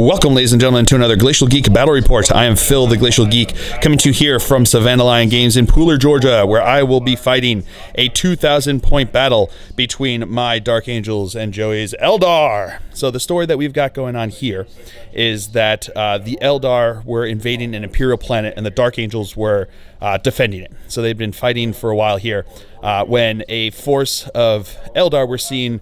Welcome, ladies and gentlemen, to another Glacial Geek Battle Report. I am Phil, the Glacial Geek, coming to you here from Savannah Lion Games in Pooler, Georgia, where I will be fighting a 2,000-point battle between my Dark Angels and Joey's Eldar. So the story that we've got going on here is that the Eldar were invading an Imperial planet and the Dark Angels were defending it. So they've been fighting for a while here when a force of Eldar were seen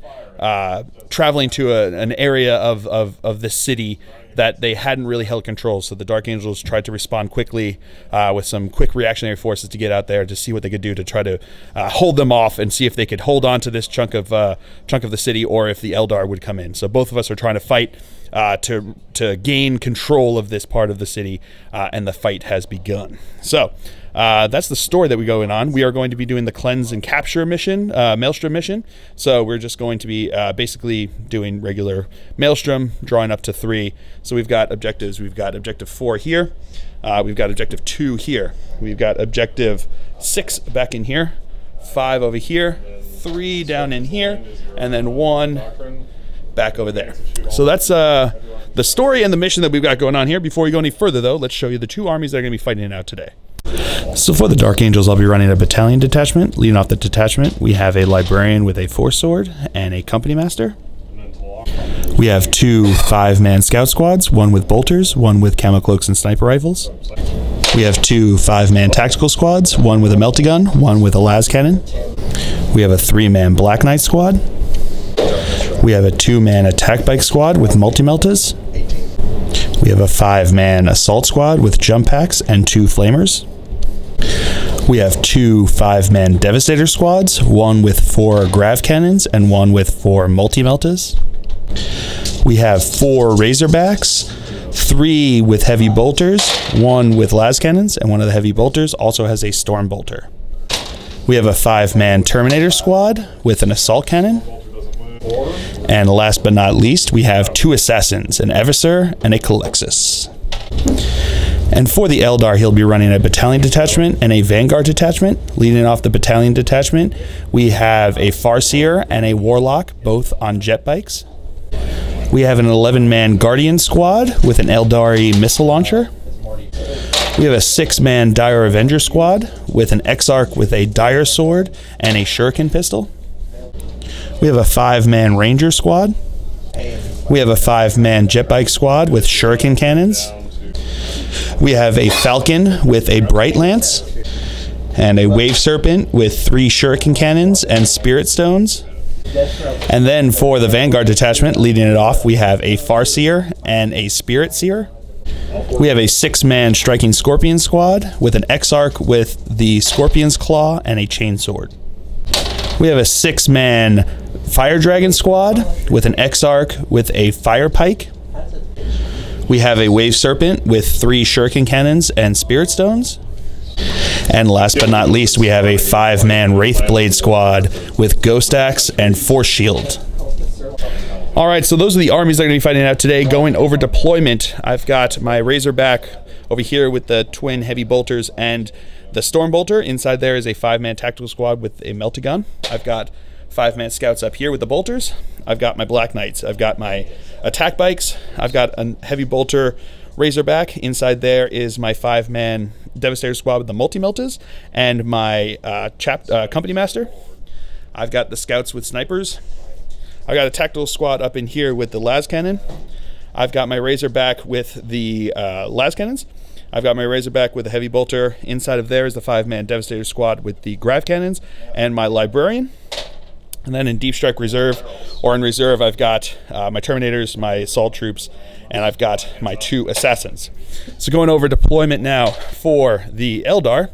traveling to an area of the city that they hadn't really held control. So the Dark Angels tried to respond quickly with some quick reactionary forces to get out there to see what they could do to try to hold them off and see if they could hold on to this chunk of the city, or if the Eldar would come in. So both of us are trying to fight to gain control of this part of the city, and the fight has begun. So that's the story that we're going on. We are going to be doing the cleanse and capture mission, Maelstrom mission. So we're just going to be basically doing regular Maelstrom, drawing up to 3. So we've got objectives. We've got objective 4 here. We've got objective 2 here. We've got objective 6 back in here. 5 over here. 3 down in here. And then 1 back over there. So that's the story and the mission that we've got going on here. Before we go any further, though, let's show you the 2 armies that are going to be fighting it out today. So for the Dark Angels, I'll be running a battalion detachment. Leading off the detachment, we have a librarian with a force sword and a company master. We have 2 5-man scout squads, 1 with bolters, 1 with camo cloaks and sniper rifles. We have 2 5-man tactical squads, 1 with a melty gun, 1 with a las cannon. We have a 3-man Black Knight squad. We have a 2-man attack bike squad with multi-meltas. We have a 5-man assault squad with jump packs and 2 flamers. We have 2 5-man devastator squads, 1 with 4 grav cannons and 1 with 4 multi-meltas. We have 4 razorbacks, 3 with heavy bolters, 1 with las cannons, and 1 of the heavy bolters also has a storm bolter. We have a 5-man Terminator squad with an assault cannon. And last but not least, we have 2 assassins, an Eversur and a Calexis. And for the Eldar, he'll be running a battalion detachment and a vanguard detachment. Leading off the battalion detachment, we have a Farseer and a Warlock, both on jet bikes. We have an 11-man Guardian squad with an Aeldari missile launcher. We have a 6-man Dire Avenger squad with an Exarch with a Dire sword and a Shuriken pistol. We have a 5-man Ranger squad. We have a 5-man jet bike squad with Shuriken cannons. We have a Falcon with a Bright Lance and a Wave Serpent with 3 Shuriken cannons and Spirit Stones. And then for the Vanguard detachment, leading it off, we have a Farseer and a Spirit Seer. We have a 6-man Striking Scorpion squad with an Exarch with the Scorpion's Claw and a Chainsword. We have a 6-man Fire Dragon squad with an Exarch with a Fire Pike. We have a Wave Serpent with 3 Shuriken cannons and Spirit Stones. And last but not least, we have a 5-man Wraithblade squad with Ghost Axe and Force Shield. Alright, so those are the armies that are going to be fighting out today. Going over deployment, I've got my Razorback over here with the twin heavy bolters and the Storm Bolter. Inside there is a 5-man tactical squad with a melty gun. I've got 5-man scouts up here with the bolters. I've got my Black Knights. I've got my attack bikes. I've got a heavy bolter Razorback. Inside there is my 5-man Devastator squad with the multi-meltas and my company master. I've got the scouts with snipers. I've got a tactical squad up in here with the las cannon. I've got my Razorback with the las cannons. I've got my Razorback with the heavy bolter. Inside of there is the 5-man Devastator squad with the grav cannons and my librarian. And then in Deep Strike Reserve, or in Reserve, I've got my Terminators, my Assault Troops, and I've got my 2 Assassins. So going over deployment now for the Eldar.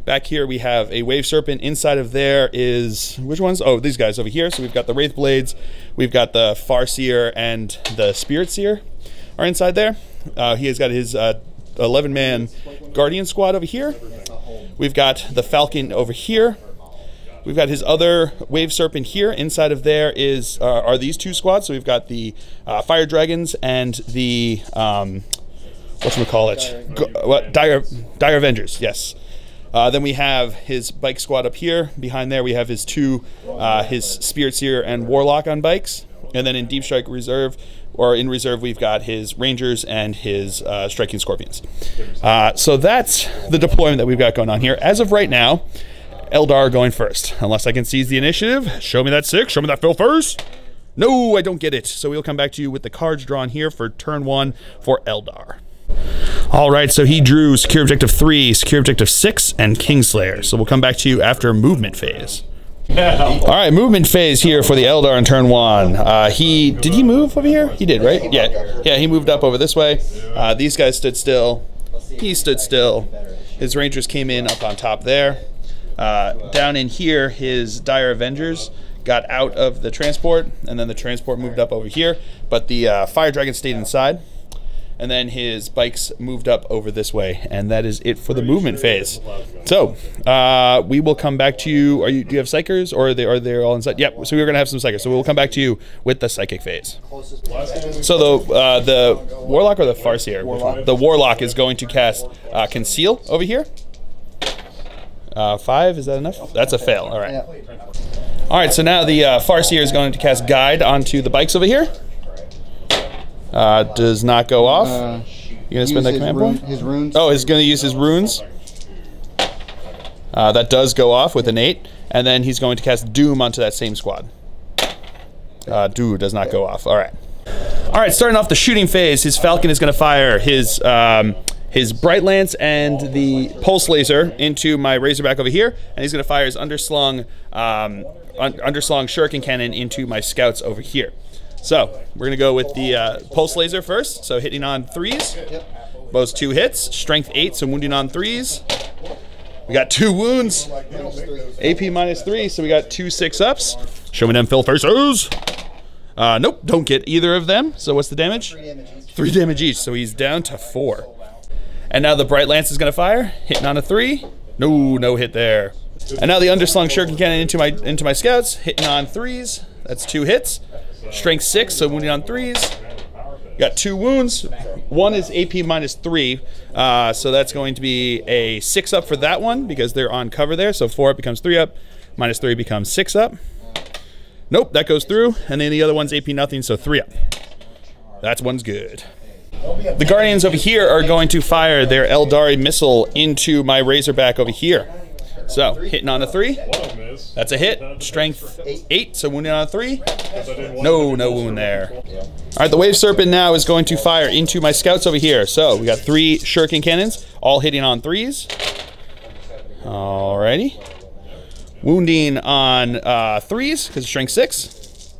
Back here we have a Wave Serpent. Inside of there is, which ones? Oh, these guys over here. So we've got the Wraith Blades, we've got the Farseer, and the Spirit Seer are inside there. He has got his 11-man Guardian squad over here. We've got the Falcon over here. We've got his other Wave Serpent here. Inside of there is are these 2 squads. So we've got the Fire Dragons and the Dire Avengers. Yes. Then we have his bike squad up here. Behind there we have his 2 his Spirit Seer and Warlock on bikes. And then in Deep Strike Reserve, or in Reserve, we've got his Rangers and his Striking Scorpions. So that's the deployment that we've got going on here. As of right now, Eldar going first. Unless I can seize the initiative. Show me that 6. Show me that Phil first. No, I don't get it. So we'll come back to you with the cards drawn here for turn 1 for Eldar. All right, so he drew Secure Objective 3, Secure Objective 6, and Kingslayer. So we'll come back to you after movement phase. All right, movement phase here for the Eldar in turn 1. Did he move over here? He did, right? Yeah, he moved up over this way. These guys stood still. He stood still. His Rangers came in up on top there. Down in here, his Dire Avengers got out of the transport, and then the transport moved up over here, but the Fire Dragon stayed inside. And then his bikes moved up over this way, and that is it for the movement phase. So we will come back to you. Do you have Psychers, or are they all inside? Yep. So we're gonna have some Psychers. So we'll come back to you with the Psychic phase. So the Warlock or the Farseer? The Warlock is going to cast Conceal over here. 5, is that enough? That's a fail. All right. All right. So now the Farseer is going to cast Guide onto the bikes over here. Does not go off. You gonna spend that command point? His runes. Oh, he's gonna use his runes. That does go off with an 8, and then he's going to cast Doom onto that same squad. Doom does not go off. All right. All right. Starting off the shooting phase, his Falcon is gonna fire his Bright Lance and the Pulse Laser into my Razorback over here, and he's gonna fire his underslung Shuriken Cannon into my Scouts over here. So we're gonna go with the Pulse Laser first. So hitting on 3s. Yep. Those 2 hits. Strength 8, so wounding on 3s. We got 2 wounds. AP -3, so we got 2 6-ups. Show me them Phil faces. Nope, don't get either of them. So what's the damage? 3 damage each. So he's down to 4. And now the Bright Lance is gonna fire. Hitting on a 3. No hit there. And now the underslung Shuriken Cannon into my Scouts. Hitting on 3s. That's 2 hits. Strength 6, so wounding on 3s. Got 2 wounds. 1 is AP -3, so that's going to be a 6-up for that one because they're on cover there. So 4 up becomes 3-up. -3 becomes 6-up. Nope, that goes through. And then the other one's AP nothing, so 3-up. That one's good. The Guardians over here are going to fire their Eldari missile into my Razorback over here. So, hitting on a 3. That's a hit. Strength 8, so wounding on a 3. No wound there. Alright, the Wave Serpent now is going to fire into my Scouts over here. So, we got 3 Shuriken Cannons, all hitting on 3s. Alrighty. Wounding on 3s, because of Strength 6.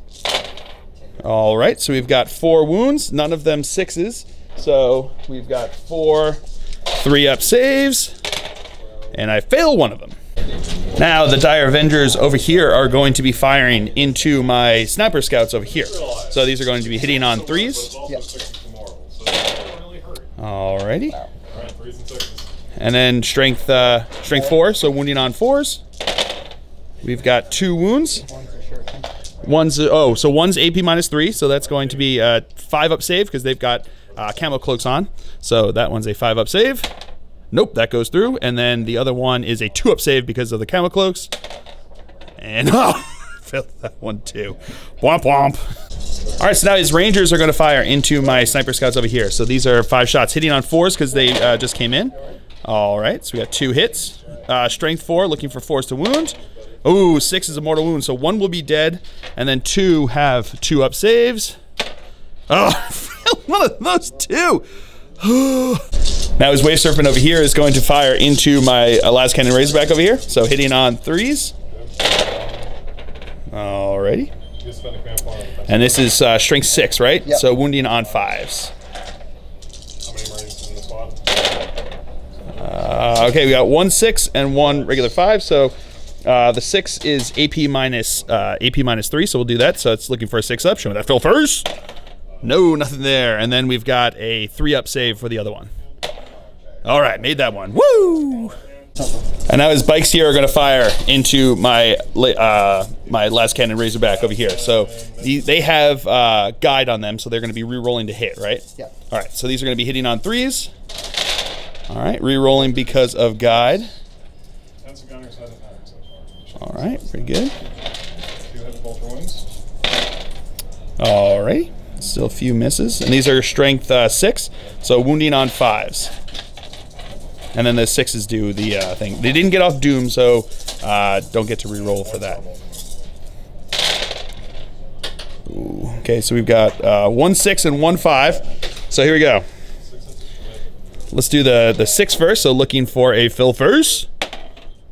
Alright, so we've got 4 wounds, none of them 6s. So, we've got 4 3-up saves. And I fail one of them. Now the Dire Avengers over here are going to be firing into my Sniper Scouts over here. So these are going to be hitting on 3s. Yep. Alrighty. And then strength 4, so wounding on 4s. We've got 2 wounds. One's AP -3, so that's going to be a 5-up save because they've got camo cloaks on. So that one's a 5-up save. Nope, that goes through. And then the other one is a 2-up save because of the camo cloaks. And failed that one too. Womp womp. All right, so now his Rangers are going to fire into my Sniper Scouts over here. So these are 5 shots hitting on 4s because they just came in. All right, so we got 2 hits. Strength 4, looking for 4s to wound. Oh, 6 is a mortal wound, so 1 will be dead, and then 2 have 2-up saves. Oh, one of those 2. Now his Wave Serpent over here is going to fire into my Las Cannon Razorback over here, so hitting on 3s. Alrighty. And this is Strength 6, right? Yep. So wounding on 5s. Okay, we got 1 6 and 1 regular 5, so the 6 is AP -3, so we'll do that. So it's looking for a 6-up. Show me that Phil first. No, nothing there. And then we've got a 3-up save for the other one. All right, made that one. Woo! And now his bikes here are going to fire into my my Las Cannon Razorback over here. So they have guide on them, so they're going to be re-rolling to hit, right? Yeah. All right, so these are going to be hitting on 3s. All right, re-rolling because of guide. All right, pretty good. All right. Still a few misses. And these are strength 6, so wounding on 5s. And then the 6s do the thing. They didn't get off Doom, so don't get to re-roll for that. Ooh, okay, so we've got 1 6 and 1 5. So here we go. Let's do the 6 first. So looking for a fill first.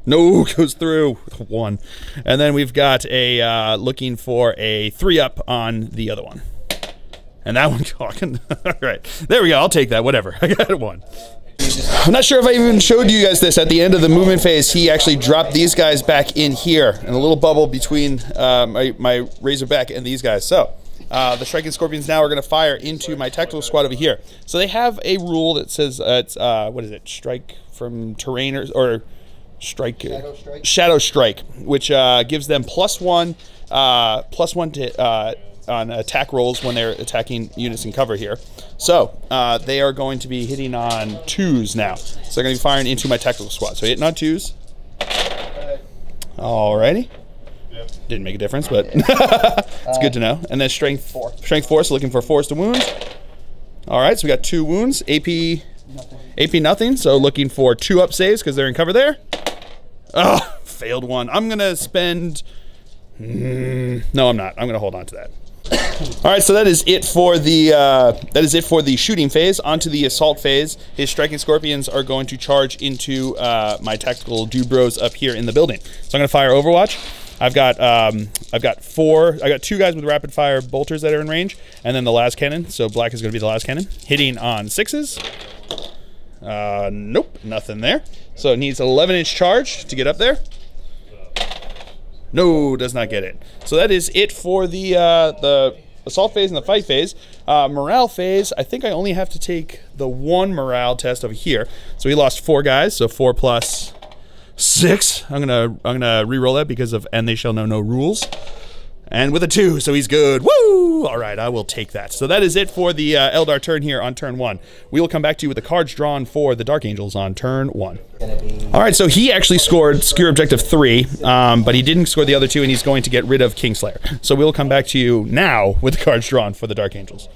No, goes through 1. And then we've got a looking for a 3-up on the other one. And that one talking. All right, there we go. I'll take that. Whatever. I got 1. I'm not sure if I even showed you guys this at the end of the movement phase. He actually dropped these guys back in here, in a little bubble between my Razorback and these guys. So the Striking Scorpions now are going to fire into my tactical squad over here. So they have a rule that says it's what is it? Strike from terrain or strike Shadow Strike, which gives them +1 to on attack rolls when they're attacking units in cover here. So they are going to be hitting on 2s now. So they're going to be firing into my tactical squad. So hitting on 2s. Alrighty. Didn't make a difference, but it's good to know. And then strength 4. Strength 4, so looking for 4s to wound. Alright, so we got 2 wounds. AP nothing, so looking for 2-up saves because they're in cover there. Oh, failed 1. I'm going to spend... no, I'm not. I'm going to hold on to that. All right, so that is it for the shooting phase. Onto the assault phase. His Striking Scorpions are going to charge into my tactical dude bros up here in the building. So I'm going to fire Overwatch. I've got 2 guys with rapid fire bolters that are in range, and then the last cannon. So black is going to be the last cannon, hitting on 6s. Nope, nothing there. So it needs an 11-inch charge to get up there. No, does not get it. So that is it for the assault phase and the fight phase. Morale phase, I think I only have to take the 1 morale test over here. So he lost 4 guys, so 4 plus 6. I'm gonna re-roll that because of and they shall know no rules. And with a 2, so he's good. Woo! All right, I will take that. So that is it for the Eldar turn here on turn 1. We will come back to you with the cards drawn for the Dark Angels on turn 1. All right, so he actually scored Secure Objective 3, but he didn't score the other 2, and he's going to get rid of Kingslayer. So we'll come back to you now with the cards drawn for the Dark Angels.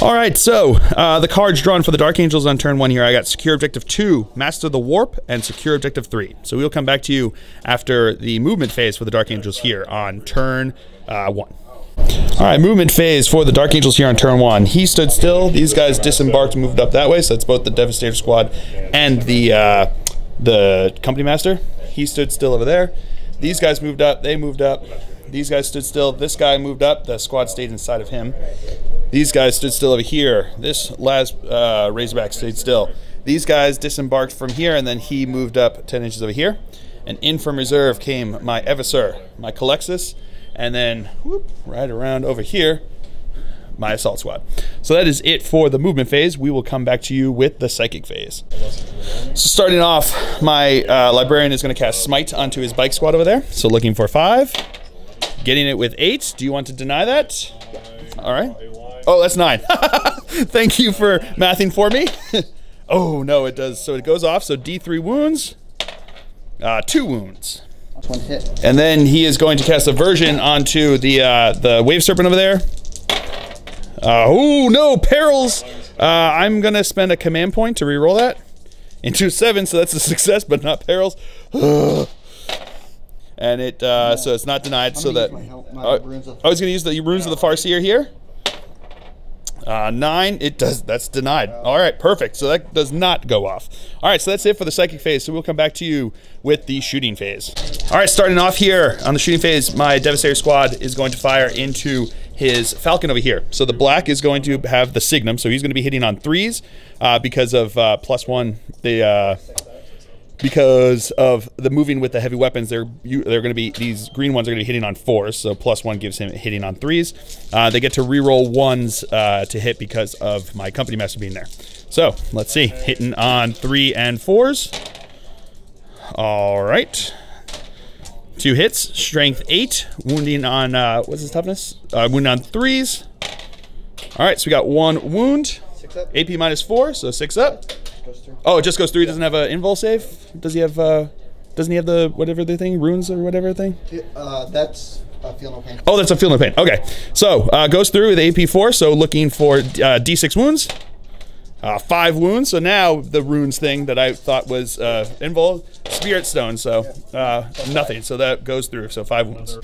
All right, so the cards drawn for the Dark Angels on turn 1 here, I got Secure Objective 2, Master the Warp, and Secure Objective 3. So we'll come back to you after the movement phase for the Dark Angels here on turn 1. All right, movement phase for the Dark Angels here on turn 1. He stood still. These guys disembarked, moved up that way, so it's both the Devastator Squad and the Company Master. He stood still over there. These guys moved up, they moved up. These guys stood still. This guy moved up. The squad stayed inside of him. These guys stood still over here. This last Razorback stayed still. These guys disembarked from here, and then he moved up 10 inches over here. And in from reserve came my Eviscer, my Calexis, and then whoop, right around over here, my assault squad. So that is it for the movement phase. We will come back to you with the psychic phase. So starting off, my librarian is going to cast Smite onto his bike squad over there. So looking for 5. Getting it with 8. Do you want to deny that? All right. Oh, that's 9. Thank you for mathing for me. Oh, no, it does. So it goes off. So D3 wounds. 2 wounds. One hit. And then he is going to cast Aversion onto the Wave Serpent over there. Oh, no, Perils. I'm going to spend a command point to reroll that. Into 7, so that's a success, but not Perils. And it, so it's not denied. So that I was going to use the Runes of the Farseer here. 9, it does, that's denied. All right, perfect. So that does not go off. All right, so that's it for the psychic phase. So we'll come back to you with the shooting phase. All right, starting off here on the shooting phase, my Devastator squad is going to fire into his Falcon over here. So the black is going to have the Signum, so he's going to be hitting on 3s because of +1. Because of the moving with the heavy weapons, they're going to be, these green ones are going to be hitting on 4s, so +1 gives him hitting on 3s. They get to reroll 1s to hit because of my Company Master being there. So let's see, hitting on 3 and 4s. All right, 2 hits, strength 8, wounding on what's his toughness? Wounding on 3s. All right, so we got 1 wound, AP -4, so 6 up. Oh, it just goes through. He doesn't have an invul save. Does he have? Doesn't he have the whatever the thing, runes or whatever thing? That's feel no pain. Oh, that's a feel no pain. Okay, so goes through with AP4. So looking for D6 wounds, 5 wounds. So now the runes thing that I thought was involved, Spirit Stone. So nothing. So that goes through. So 5 wounds.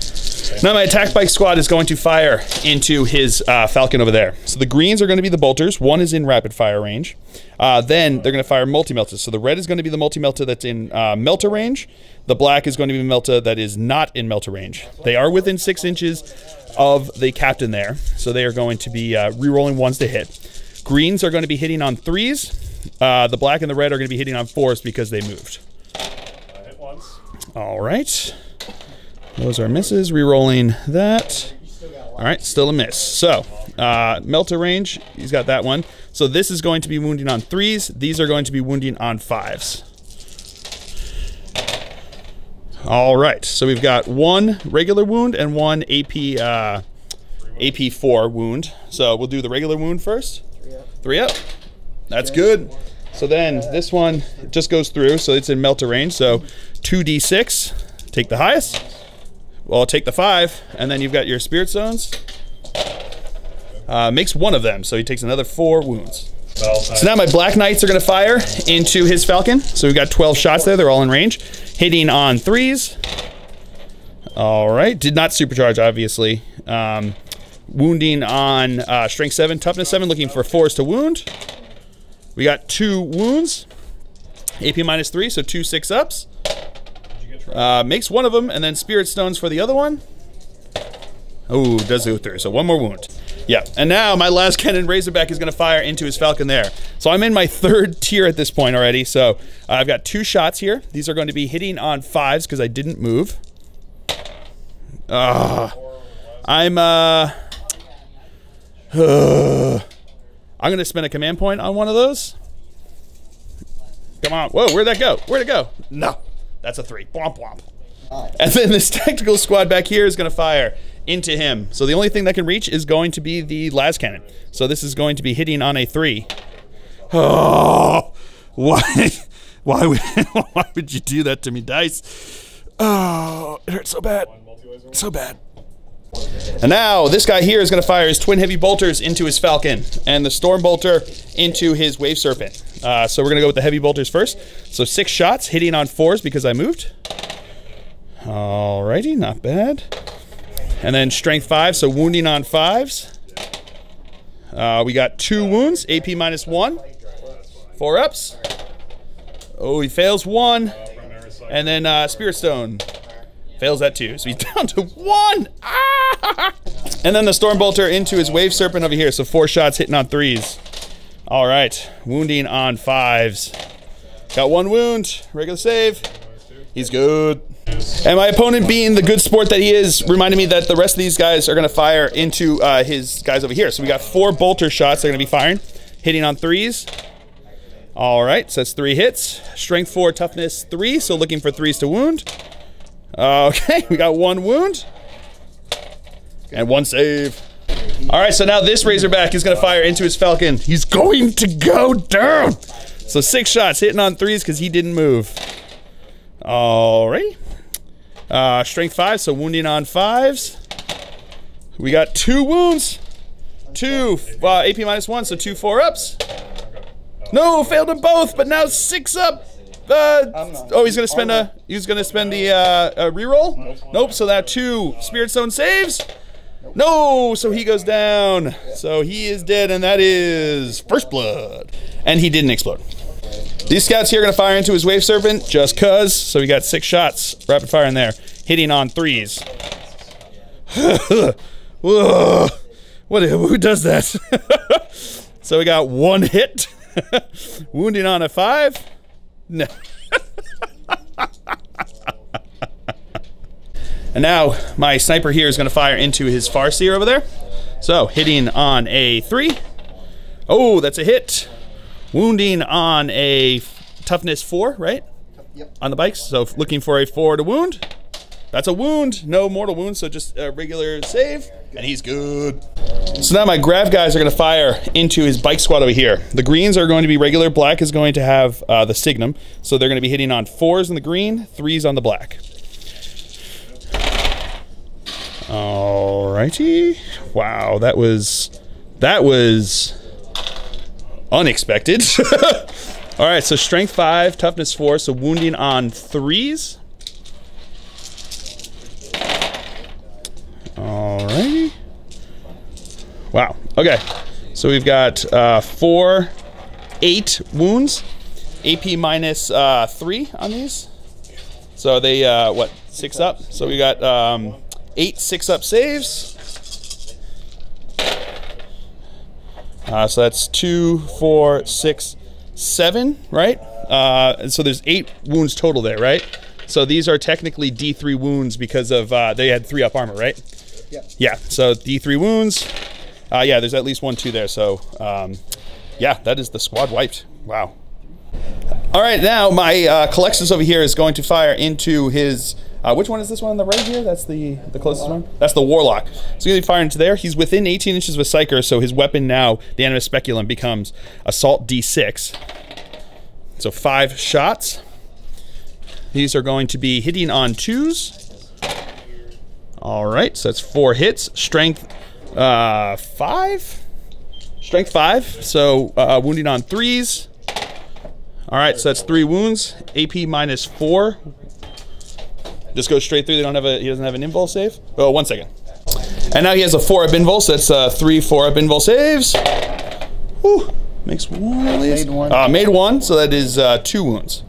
Now my attack bike squad is going to fire into his Falcon over there. So the greens are going to be the bolters. One is in rapid fire range. Then they're going to fire multi-meltas. So the red is going to be the multi-melta that's in melta range. The black is going to be the melta that is not in melta range. They are within 6 inches of the captain there. So they are going to be re-rolling 1s to hit. Greens are going to be hitting on 3s. The black and the red are going to be hitting on 4s because they moved. Hit once. All right. Those are misses. Re-rolling that. All right, still a miss. So, Melta range, he's got that one. So this is going to be wounding on 3s. These are going to be wounding on 5s. All right, so we've got 1 regular wound and 1 AP4 wound. So we'll do the regular wound first. 3 up. That's good. So then this one just goes through, so it's in Melta range. So 2d6, take the highest. Well, take the 5, and then you've got your Spirit Stones. Makes 1 of them, so he takes another 4 wounds. So now my Black Knights are going to fire into his Falcon. So we've got 12 shots there. They're all in range. Hitting on 3s. All right. Did not supercharge, obviously. Wounding on Strength 7, Toughness 7, looking for 4s to wound. We got 2 wounds. AP minus 3, so 2 6-ups. Makes 1 of them, and then Spirit Stones for the other one. Oh, does go through, so 1 more wound. Yeah, and now my last cannon Razorback is going to fire into his Falcon there. So I'm in my 3rd tier at this point already, so I've got 2 shots here. These are going to be hitting on 5s because I didn't move. I'm going to spend a command point on one of those. Come on. Whoa, where'd that go? Where'd it go? No. That's a 3. Womp womp. And then this tactical squad back here is going to fire into him. So the only thing that can reach is going to be the las cannon. So this is going to be hitting on a 3. Oh, why would you do that to me, dice? Oh, it hurts so bad. So bad. And now this guy here is going to fire his twin heavy bolters into his Falcon and the storm bolter into his wave serpent. So we're going to go with the heavy bolters first. So 6 shots hitting on 4s because I moved. Alrighty, not bad. And then strength 5, so wounding on 5s. We got 2 wounds, AP minus 1. 4 ups. Oh, he fails 1. And then Spirit Stone. Fails that 2, so he's down to 1. Ah! And then the Storm Bolter into his Wave Serpent over here, so 4 shots hitting on 3s. All right, wounding on 5s. Got 1 wound, regular save. He's good. And my opponent, being the good sport that he is, reminded me that the rest of these guys are going to fire into his guys over here. So we got 4 Bolter shots they're going to be firing, hitting on 3s. All right, so that's 3 hits. Strength 4, Toughness 3, so looking for 3s to wound. Okay, we got 1 wound and 1 save. All right, so now this Razorback is going to fire into his Falcon. He's going to go down. So 6 shots hitting on 3s because he didn't move. All right. Strength 5, so wounding on 5s. We got 2 wounds. 2 AP minus 1, so 2 4-ups. No, failed them both, but now 6 up. Oh, he's gonna spend the reroll. Nope. So that 2 Spirit Stone saves. No, so he goes down. So he is dead, and that is first blood. And he didn't explode. These scouts here are gonna fire into his Wave Serpent just cause. So we got 6 shots, rapid fire in there, hitting on 3s. Whoa. Who does that? So we got 1 hit, wounding on a 5. No. And now my sniper here is going to fire into his Farseer over there. So hitting on a 3. Oh, that's a hit. Wounding on a toughness 4, right? Yep. On the bikes. So looking for a 4 to wound. That's a wound. No mortal wound, so just a regular save. And he's good. So now my grav guys are going to fire into his bike squad over here. The greens are going to be regular. Black is going to have the signum. So they're going to be hitting on 4s on the green, 3s on the black. Alrighty. Wow, that was unexpected. All right, so strength 5, toughness 4, so wounding on 3s. Alrighty. Wow. Okay. So we've got 4, 8 wounds. AP minus 3 on these. So they what? 6 up. So we got 8 6-up saves. So that's 2, 4, 6, 7, right? And so there's 8 wounds total there, right? So these are technically D3 wounds because of they had 3 up armor, right? Yeah. Yeah. So D3 wounds. Yeah, there's at least 1, 2 there. So yeah, that is the squad wiped. Wow. All right, now my Calexis over here is going to fire into his. Which one is this one on the right here? That's the closest one? That's the Warlock. So he's going to be firing into there. He's within 18 inches of a Psyker, so his weapon now, the Animus Speculum, becomes Assault D6. So 5 shots. These are going to be hitting on 2s. All right, so that's 4 hits. Strength 5? Strength 5, so wounding on 3s. All right, so that's 3 wounds. AP minus 4. Just goes straight through. He doesn't have an invul save. Oh, 1 second. And now he has a 4-up invul, so that's 3 4-up invul saves. Whew. Makes 1 at least. Made 1, so that is 2 wounds.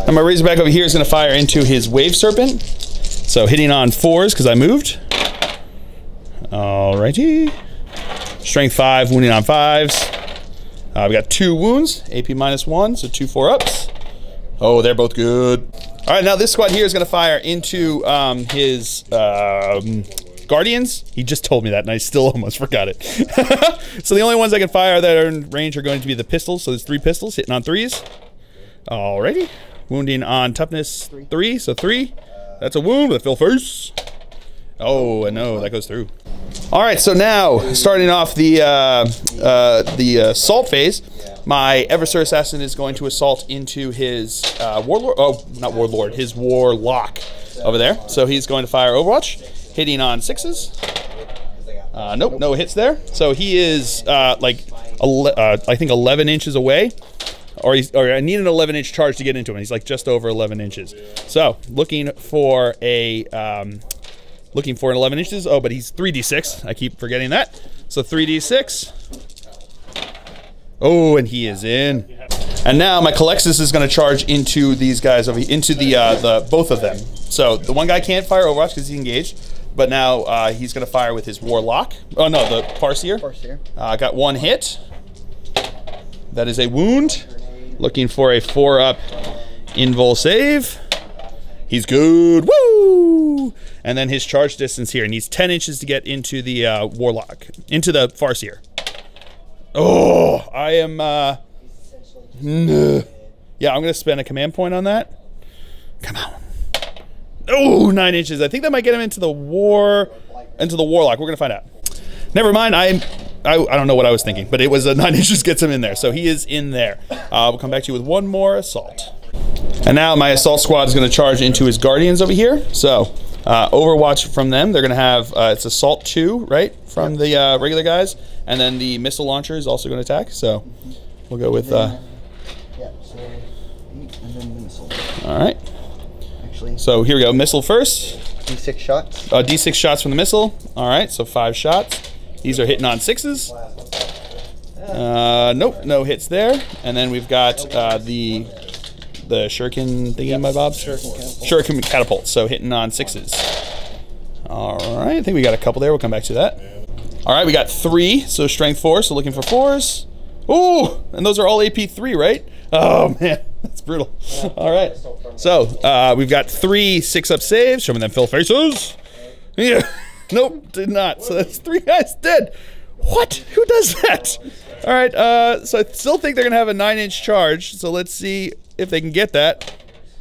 And my Razorback over here is going to fire into his Wave Serpent. So hitting on 4s because I moved. Alrighty. Strength 5, wounding on 5s. We got 2 wounds, AP minus 1, so 2 4-ups. Oh, they're both good. All right, now this squad here is going to fire into his Guardians. He just told me that, and I still almost forgot it. So the only ones I can fire that are in range are going to be the pistols. So there's 3 pistols hitting on 3s. Alrighty. Wounding on toughness 3, so 3. That's a wound with a fill face. Oh, and no, that goes through. All right, so now starting off the assault phase, my Eversur Assassin is going to assault into his Warlord. Oh, not Warlord, his Warlock over there. So he's going to fire Overwatch, hitting on 6s. Nope, no hits there. So he is like I think 11 inches away, or I need an 11-inch charge to get into him. He's like just over 11 inches. So looking for a. Looking for an 11 inches. Oh, but he's 3d6. I keep forgetting that. So 3d6. Oh, and he is in. And now my Calexis is going to charge into these guys over into the both of them. So the one guy can't fire Overwatch because he's engaged, but now he's going to fire with his Warlock. Oh no, the Farseer. Got 1 hit. That is a wound. Looking for a 4-up invul save. He's good. Woo! And then his charge distance here needs 10 inches to get into the Warlock, into the Farseer. Oh, I am. Yeah, I'm gonna spend a command point on that. Come on. Oh, 9 inches. I think that might get him into the Warlock. We're gonna find out. Never mind. I don't know what I was thinking, but it was 9 inches gets him in there, so he is in there. We'll come back to you with 1 more assault. And now my assault squad is going to charge into his Guardians over here. So Overwatch from them, they're going to have it's assault 2, right, from the regular guys, and then the missile launcher is also going to attack. So we'll go with. Yeah, so 8 and then the missile. All right. Actually. So here we go. Missile first. D6 shots. D6 shots from the missile. All right. So 5 shots. These are hitting on 6s. Nope, no hits there. And then we've got the shuriken thingy, my bobs? Shuriken catapult, so hitting on 6s. All right, I think we got a couple there. We'll come back to that. All right, we got 3, so strength 4, so looking for 4s. Ooh, and those are all AP 3, right? Oh, man, that's brutal. All right, so we've got 3 6-up saves, showing them fill faces. Yeah, nope, did not. So that's 3 guys dead. What? Who does that? All right, so I still think they're going to have a 9-inch charge, so let's see if they can get that.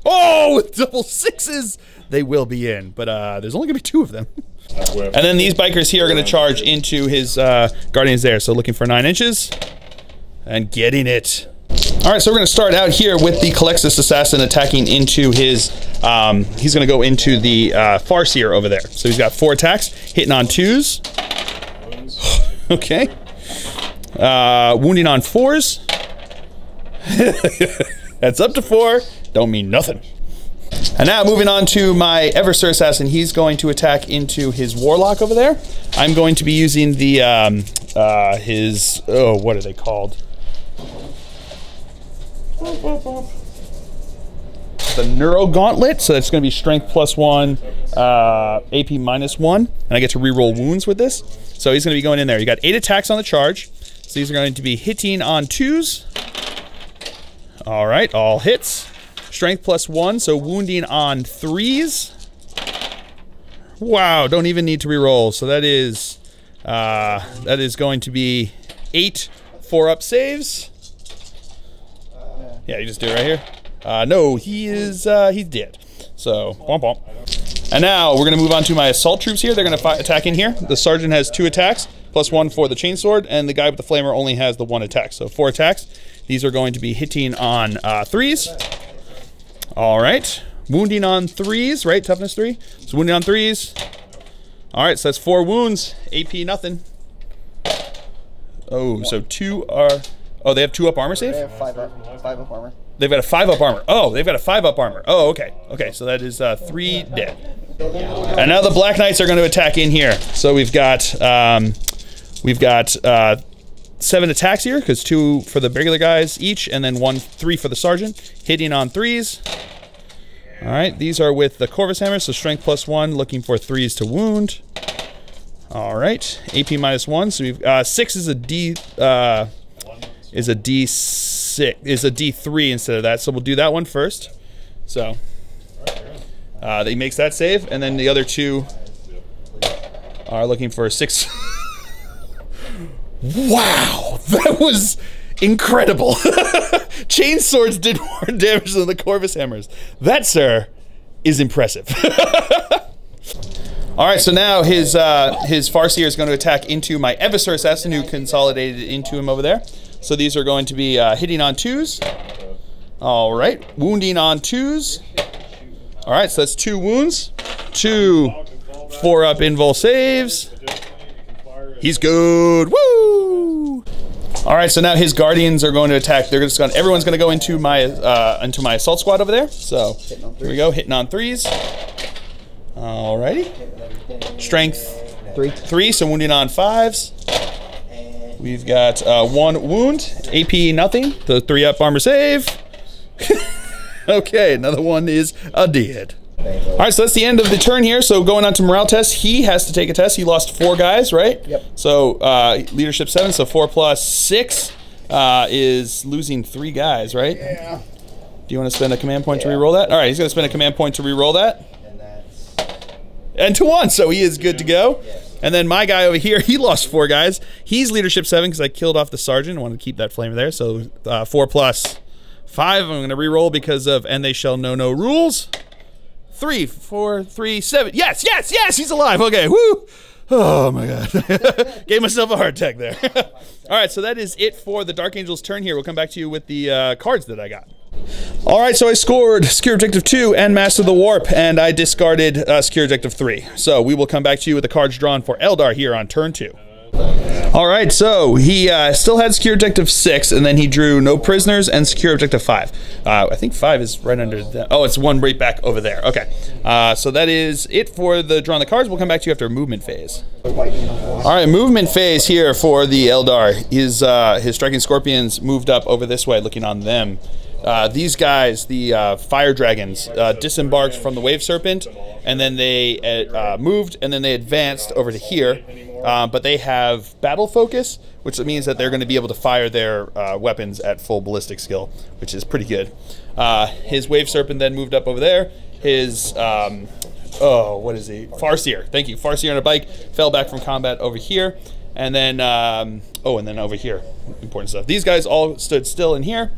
Oh, with double 6s. they will be in. But there's only going to be 2 of them. And then these bikers here are going to charge into his Guardians there. So looking for 9 inches. And getting it. All right, so we're going to start out here with the Calexis Assassin attacking into his, he's going to go into the Farseer over there. So he's got 4 attacks, hitting on 2s. Okay. Wounding on 4s. That's up to 4. Don't mean nothing. And now moving on to my Eversur Assassin, he's going to attack into his Warlock over there. I'm going to be using the, what are they called? The Neuro Gauntlet, so that's going to be Strength +1, AP -1, and I get to reroll wounds with this. So he's going to be going in there. You got 8 attacks on the charge, so these are going to be hitting on 2s. All right, all hits. Strength +1, so wounding on 3s. Wow, don't even need to reroll. So that is going to be 8 4-up saves. Yeah, you just do it right here. No, he's dead. So, womp womp. And now we're going to move on to my assault troops here. They're going to attack in here. The sergeant has 2 attacks, +1 for the chainsword, and the guy with the flamer only has the 1 attack. So 4 attacks. These are going to be hitting on 3s. All right. Wounding on 3s, right? Toughness 3. So wounding on 3s. All right, so that's 4 wounds. AP nothing. Oh, so 2 are... Oh, they have 2-up armor save? They have 5-up armor. They've got a 5-up armor. Oh, they've got a 5-up armor. Oh, okay. Okay, so that is 3 dead. And now the Black Knights are going to attack in here. So we've got 7 attacks here, because 2 for the regular guys each, and then 3 for the sergeant. Hitting on 3s. All right, these are with the Corvus Hammer, so Strength +1, looking for 3s to wound. All right, AP -1. So we've 6 is a D3 instead of that, so we'll do that one first. So he makes that save, and then the other 2 are looking for 6. Wow, that was incredible. Chain swords did more damage than the Corvus hammers. That, sir, is impressive. All right, so now his Farseer is going to attack into my Eversur Assassin, who consolidated into him over there. So these are going to be hitting on 2s. All right, wounding on 2s. All right, so that's 2 wounds. 2 4-up invul saves. He's good. Woo! All right, so now his Guardians are going to attack. They're just going. Everyone's going to go into my assault squad over there. So here we go, hitting on 3s. All righty. Strength 3, so wounding on 5s. We've got 1 wound, AP nothing, the 3-up armor save. Okay, another one is a dead. All right, so that's the end of the turn here. So going on to morale test, he has to take a test. He lost 4 guys, right? Yep. So leadership 7, so 4 + 6 is losing 3 guys, right? Yeah. Do you want to spend a command point to re-roll that? All right, he's going to spend a command point to re-roll that. And to 1, so he is good to go. And then my guy over here, he lost 4 guys. He's leadership 7 because I killed off the sergeant. I wanted to keep that flamer there. So 4 + 5, I'm going to re-roll because of and they shall know no rules. 3, 4, 3, 7. Yes, yes, yes, he's alive. Okay, woo. Oh my God. Gave myself a heart attack there. All right, so that is it for the Dark Angel's turn here. We'll come back to you with the cards that I got. All right, so I scored Secure Objective 2 and Master the Warp, and I discarded Secure Objective 3. So we will come back to you with the cards drawn for Eldar here on turn 2. All right, so he still had Secure Objective 6, and then he drew No Prisoners and Secure Objective 5. I think 5 is right under that. Oh, it's 1 right back over there. Okay, so that is it for the drawing the cards. We'll come back to you after a movement phase. All right, movement phase here for the Eldar. His Striking Scorpions moved up over this way, looking on them. These guys, the Fire Dragons, disembarked from the Wave Serpent, and then they moved, and then they advanced over to here. But they have battle focus, which means that they're going to be able to fire their weapons at full ballistic skill, which is pretty good. His Wave Serpent then moved up over there. His, what is he? Farseer. Thank you. Farseer on a bike fell back from combat over here. And then, and then over here. Important stuff. These guys all stood still in here.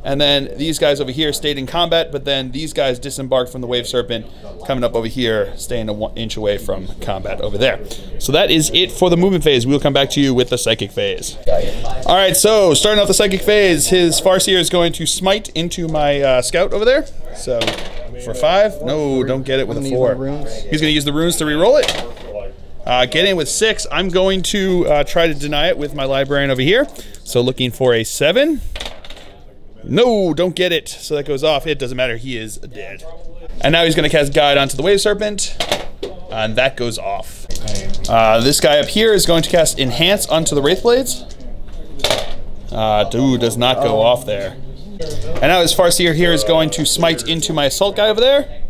And then these guys over here stayed in combat, but then these guys disembarked from the Wave Serpent, coming up over here, staying 1 inch away from combat over there. So that is it for the movement phase. We'll come back to you with the psychic phase. All right, so starting off the psychic phase, his Farseer is going to smite into my scout over there. So for 5, no, don't get it with a 4. He's going to use the runes to re-roll it. Get in with 6. I'm going to try to deny it with my librarian over here. So looking for a 7. No, don't get it. So that goes off. It doesn't matter. He is dead. And now he's going to cast Guide onto the Wave Serpent. And that goes off. This guy up here is going to cast Enhance onto the Wraithblades. Dude, does not go off there. And now his Farseer here is going to smite into my Assault guy over there.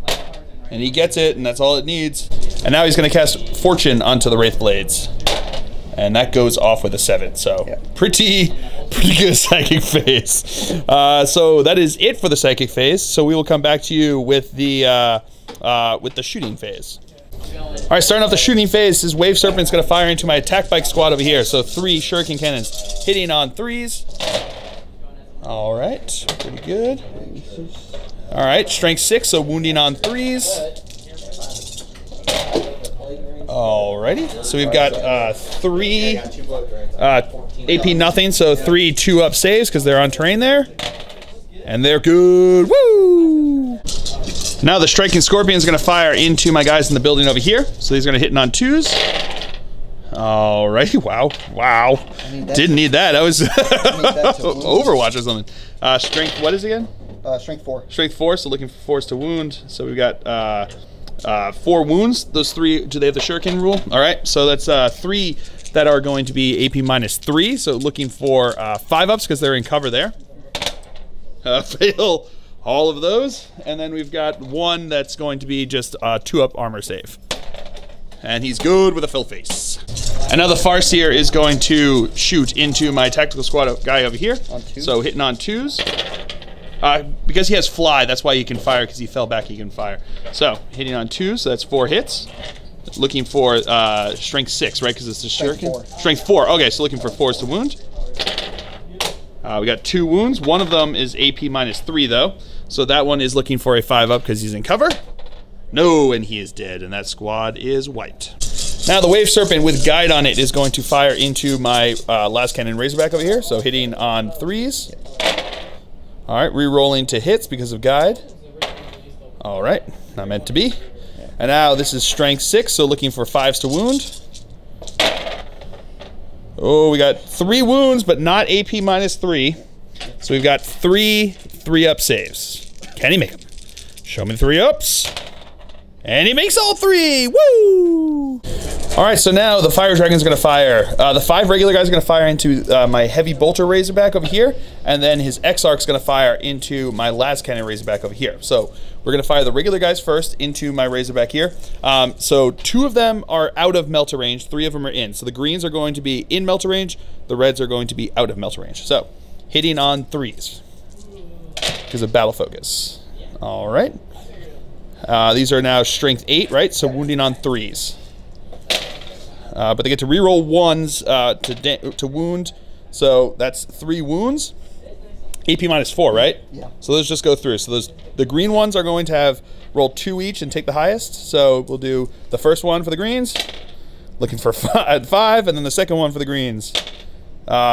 And he gets it, and that's all it needs. And now he's going to cast Fortune onto the Wraithblades. And that goes off with a 7. So yeah. Pretty good psychic phase. So that is it for the psychic phase. So we will come back to you with the shooting phase. All right, starting off the shooting phase, this Wave Serpent's going to fire into my attack bike squad over here. So 3 shuriken cannons hitting on 3s. All right, pretty good. All right, strength 6, so wounding on 3s. Alrighty, so we've got 3 AP nothing, so 3 2-up saves because they're on terrain there. And they're good. Woo! Now the Striking Scorpion is going to fire into my guys in the building over here. So he's going to hit on 2s. Alrighty, wow. Didn't need that. That was Overwatch or something. Strength, what is it again? Strength 4. Strength 4, so looking for 4s to wound. So we've got 4 wounds. Those 3, do they have the shuriken rule? All right, so that's 3 that are going to be AP -3. So looking for 5-ups because they're in cover there. Fail all of those. And then we've got 1 that's going to be just a 2-up armor save. And he's good with a fill face. And now the Farseer is going to shoot into my tactical squad guy over here. On 2. So hitting on 2s. Because he has fly, that's why he can fire, because he fell back, he can fire. So, hitting on 2, so that's 4 hits. Looking for strength 6, right, because it's the shuriken? Strength 4, okay, so looking for 4s to wound. We got 2 wounds. One of them is AP -3, though. So that one is looking for a 5-up because he's in cover. No, and he is dead, and that squad is wiped. Now the Wave Serpent with Guide on it is going to fire into my Last Cannon Razorback over here, so hitting on 3s. All right, re-rolling to hits because of Guide. All right, not meant to be. And now this is Strength 6, so looking for 5s to wound. Oh, we got 3 wounds, but not AP -3. So we've got 3 3-up saves. Can he make them? Show me the 3-ups. And he makes all 3! Woo! All right, so now the Fire Dragon's gonna fire. The 5 regular guys are gonna fire into my Heavy Bolter Razorback over here, and then his Exarch's gonna fire into my Last Cannon Razorback over here. So we're gonna fire the regular guys first into my Razorback here. So 2 of them are out of melter range, 3 of them are in. So the greens are going to be in melter range, the reds are going to be out of melter range. So hitting on 3s because of battle focus. All right. These are now strength 8, right? So wounding on 3s. But they get to reroll 1s to wound. So that's 3 wounds. AP -4, right? Yeah. So those just go through. So the green ones are going to have roll 2 each and take the highest. So we'll do the first one for the greens, looking for 5, and then the second one for the greens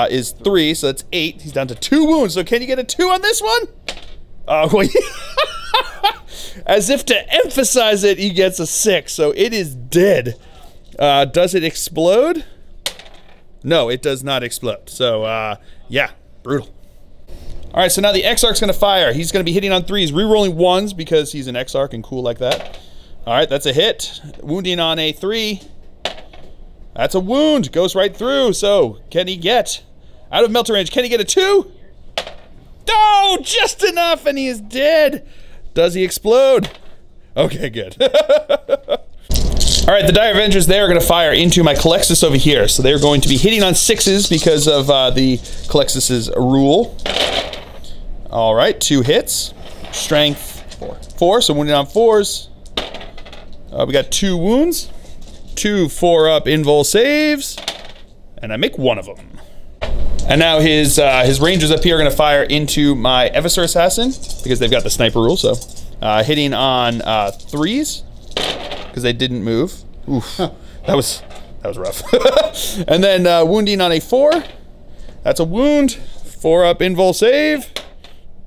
is 3. So that's 8. He's down to 2 wounds. So can you get a 2 on this one? Well, as if to emphasize it, he gets a 6. So it is dead. Does it explode? No, it does not explode. So, yeah, brutal. All right, so now the Exarch's going to fire. He's going to be hitting on 3s, re-rolling 1s because he's an Exarch and cool like that. All right, that's a hit. Wounding on a 3. That's a wound. Goes right through. So, can he get out of melter range? Can he get a 2? Oh, just enough, and he is dead. Does he explode? Okay, good. All right, the Dire Avengers, they are going to fire into my Calexis over here. So they're going to be hitting on 6s because of the Calexis's rule. All right, 2 hits. Strength 4, so wounding on 4s. We got 2 wounds. 2 4-up invul saves. And I make 1 of them. And now his rangers up here are going to fire into my Eviscer Assassin because they've got the sniper rule. So hitting on 3s because they didn't move. Oof, that was rough. And then wounding on a 4. That's a wound. 4 up invul save.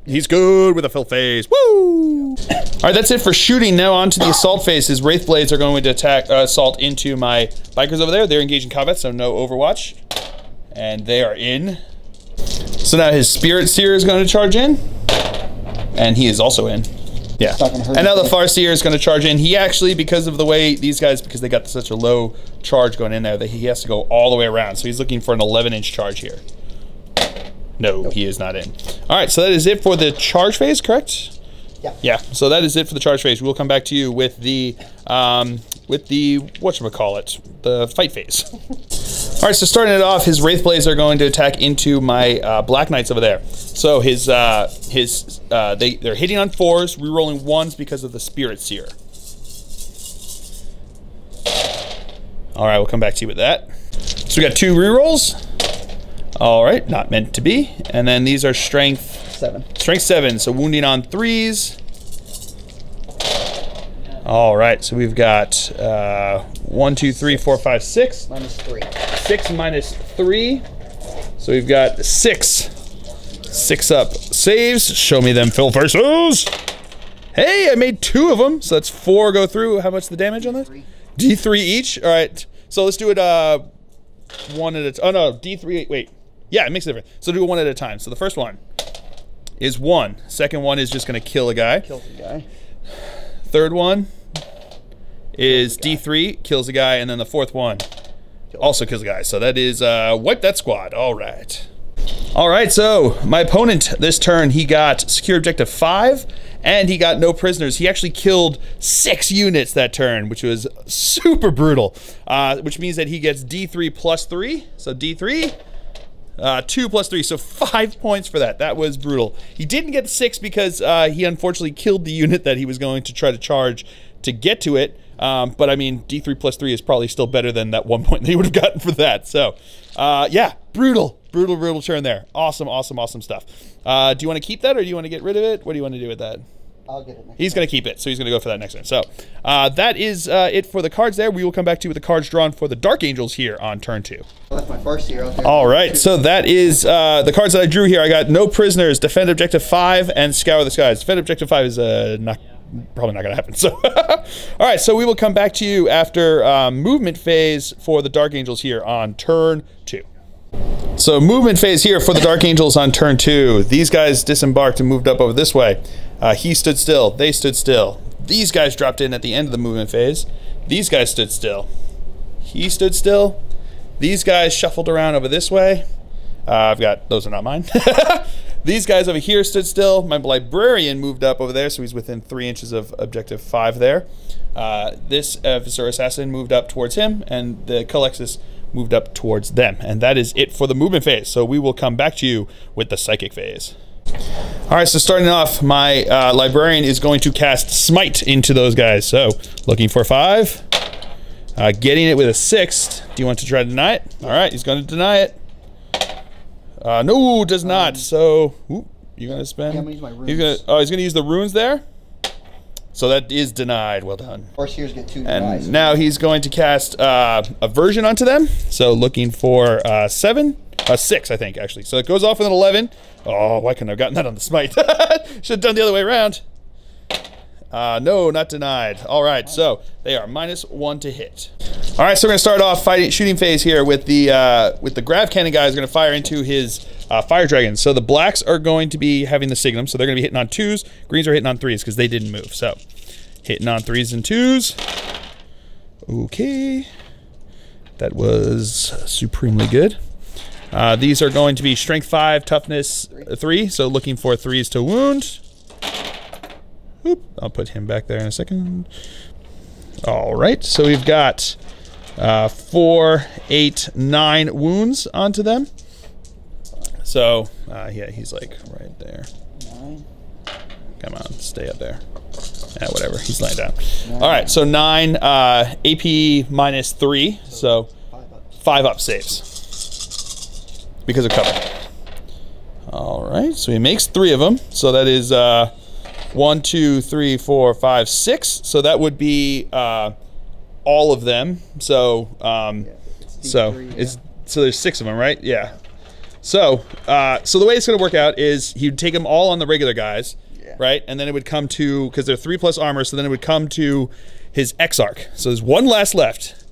He's good with a fill phase. Woo! All right, that's it for shooting. Now on to the assault phase. His Wraith Blades are going to attack assault into my bikers over there. They're engaging combat, so no Overwatch. And they are in. So now his Spirit Seer is going to charge in. And he is also in. Yeah. And now the Farseer is going to charge in. He actually, because of the way these guys, because they got such a low charge going in there, that he has to go all the way around. So he's looking for an 11-inch charge here. No, nope. He is not in. All right, so that is it for the charge phase, correct? Yeah. Yeah. So that is it for the charge phase. We'll come back to you with the whatchamacallit, the fight phase. All right, so starting it off, his Wraith Blades are going to attack into my Black Knights over there. So they're hitting on 4s, rerolling 1s because of the Spirit Seer. All right, we'll come back to you with that. So we got 2 rerolls. All right, not meant to be. And then these are strength 7. Strength 7, so wounding on 3s. All right, so we've got 1, 2, 3, 4, 5, 6. Minus 3. 6 minus 3. So we've got 6. 6 up saves. Show me them fill versus. Hey, I made 2 of them, so that's 4 go through. How much the damage on that? D3 each. All right, so let's do it 1 at a time. Oh no, D3. Wait. Yeah, it makes a difference. So do it 1 at a time. So the first one is 1. Second one is just going to kill a guy. Kills a guy. Third one is D3, kills a guy, and then the fourth one also kills a guy. So that is wipe that squad. All right. All right, so my opponent this turn, he got secure objective 5, and he got no prisoners. He actually killed 6 units that turn, which was super brutal, which means that he gets D3 plus 3. So D3. 2 plus 3, so 5 points for that. That was brutal. He didn't get 6 because he unfortunately killed the unit that he was going to try to charge to get to it. But I mean, D3 plus 3 is probably still better than that 1 point that he would have gotten for that. So, yeah, brutal turn there. Awesome stuff. Do you want to keep that or do you want to get rid of it? What do you want to do with that? I'll get it next He's going to keep it, so he's going to go for that next one. So that is it for the cards there. We will come back to you with the cards drawn for the Dark Angels here on turn 2. I left my Farseer out there. All right, so that is the cards that I drew here. I got no prisoners, defend objective 5, and scour the skies. Defend objective 5 is probably not going to happen. So, all right, so we will come back to you after movement phase for the Dark Angels here on turn 2. So movement phase here for the Dark Angels on turn 2. These guys disembarked and moved up over this way. He stood still. They stood still. These guys dropped in at the end of the movement phase. These guys stood still. He stood still. These guys shuffled around over this way. I've got, those are not mine. These guys over here stood still. My Librarian moved up over there, so he's within 3 inches of objective 5 there. This Visor Assassin moved up towards him, and the Colexis moved up towards them. And that is it for the movement phase. So we will come back to you with the psychic phase. All right, so starting off, my Librarian is going to cast Smite into those guys. So looking for 5. Getting it with a 6. Do you want to try to deny it? All right, he's going to deny it. No, does not. So, you're going to spend? Yeah, I'm going to use my runes. He's going to use the runes there? So that is denied. Well done. Farseers get 2 And denies. now he's going to cast Aversion onto them. So looking for 7. 6, I think, actually. So it goes off with an 11. Oh, why couldn't I have gotten that on the Smite? Should have done the other way around. No, not denied. All right, so they are -1 to hit. All right, so we're going to start off shooting phase here with the Grav Cannon guy is going to fire into his Fire Dragon. So the blacks are going to be having the Signum, so they're going to be hitting on 2s. Greens are hitting on 3s because they didn't move. So hitting on 3s and 2s. Okay. That was supremely good. These are going to be Strength 5, Toughness 3, so looking for 3s to wound. Oop, I'll put him back there in a second. All right, so we've got 4, 8, 9 wounds onto them. So, yeah, he's like right there. 9. Come on, stay up there. Yeah, whatever, he's laying down. 9. All right, so 9 AP -3, so 5 up saves. because of cover. All right, so he makes 3 of them. So that is 1, 2, 3, 4, 5, 6. So that would be all of them. So so there's 6 of them, right? Yeah. So so the way it's going to work out is he'd take them all on the regular guys, right? And then it would come to, because they're 3+ armor, so then it would come to his X-Arc. So there's one last left.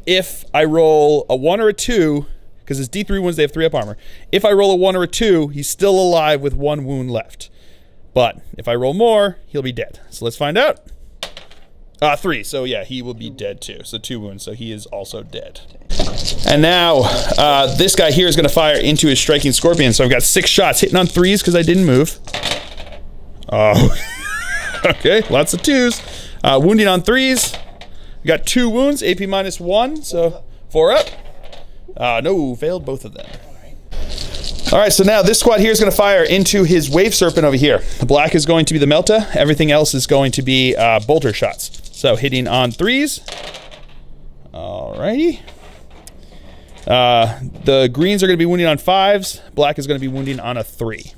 If I roll a 1 or a 2, because his D3 wounds, they have 3 up armor. If I roll a 1 or a 2, he's still alive with 1 wound left. But if I roll more, he'll be dead. So let's find out. 3, so yeah, he will be dead too. So 2 wounds, so he is also dead. And now, this guy here is going to fire into his striking scorpion. So I've got 6 shots, hitting on 3s because I didn't move. Oh, okay, lots of 2s. Wounding on 3s. We got 2 wounds, AP -1, so 4 up. No, failed both of them. All right, so now this squad here is going to fire into his wave serpent over here. The black is going to be the Melta. Everything else is going to be bolter shots. So hitting on 3s. Alrighty. The greens are going to be wounding on 5s. Black is going to be wounding on a 3.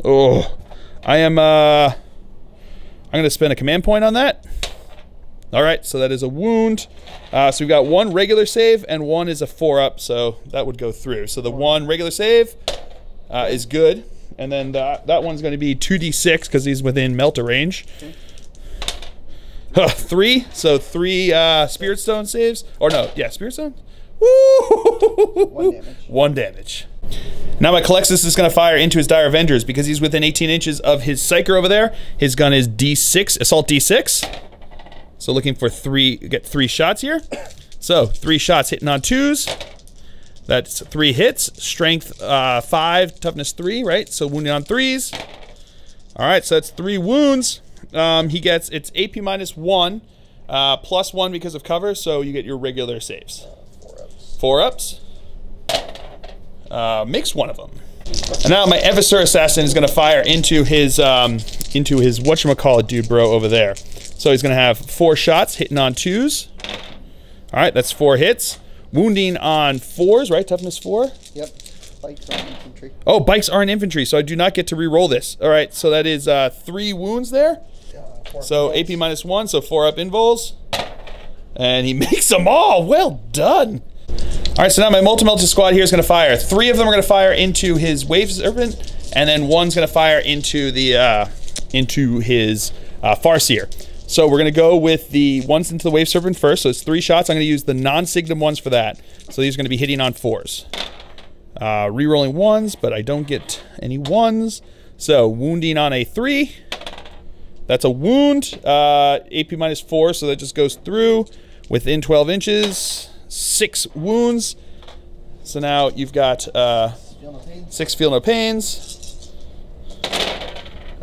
Oh, I'm going to spend a command point on that. All right, so that is a wound. So we've got 1 regular save and 1 is a 4 up, so that would go through. So the 1 regular save is good, and then that one's going to be 2d6 because he's within Melta range. 3, so 3 Spirit Stone saves, or no, yeah, Spirit Stone. Woo! 1 damage. 1 damage. Now my Calexis is going to fire into his Dire Avengers because he's within 18 inches of his Psyker over there. His gun is D6, Assault D6. So looking for 3, get 3 shots here. So 3 shots hitting on 2s. That's 3 hits. Strength 5, toughness 3, right? So wounding on 3s. All right, so that's 3 wounds. He gets, it's AP -1, +1 because of cover, so you get your regular saves. 4 ups. Makes 1 of them. And now my Eviscer Assassin is going to fire into his whatchamacallit dude bro over there. So he's going to have 4 shots hitting on 2s. All right, that's 4 hits. Wounding on 4s, right? Toughness 4? Yep. Bikes aren't infantry. Oh, bikes aren't infantry, so I do not get to re-roll this. All right, so that is 3 wounds there. So AP -1, so 4 up invols. And he makes them all. Well done. All right, so now my Multi-Melta squad here is going to fire. 3 of them are going to fire into his Wave Serpent, and then 1's going to fire into the into his Farseer. So we're going to go with the ones into the Wave Serpent first. So it's 3 shots. I'm going to use the non-Signum ones for that. So these are going to be hitting on 4s. Re-rolling 1s, but I don't get any 1s. So wounding on a 3. That's a wound. AP -4, so that just goes through within 12 inches. 6 wounds. So now you've got 6 feel no pains.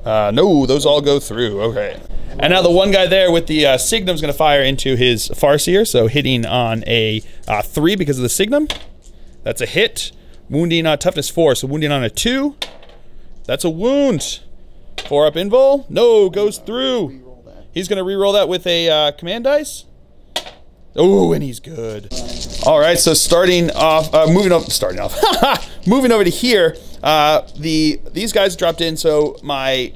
No, those all go through. Okay. And now the one guy there with the Signum is going to fire into his Farseer, so hitting on a 3 because of the Signum. That's a hit. Wounding on toughness 4, so wounding on a 2. That's a wound. 4 up invul. No, goes through. He's going to re-roll that with a command dice. Oh, and he's good. All right, so starting off, moving over to here. These guys dropped in, so my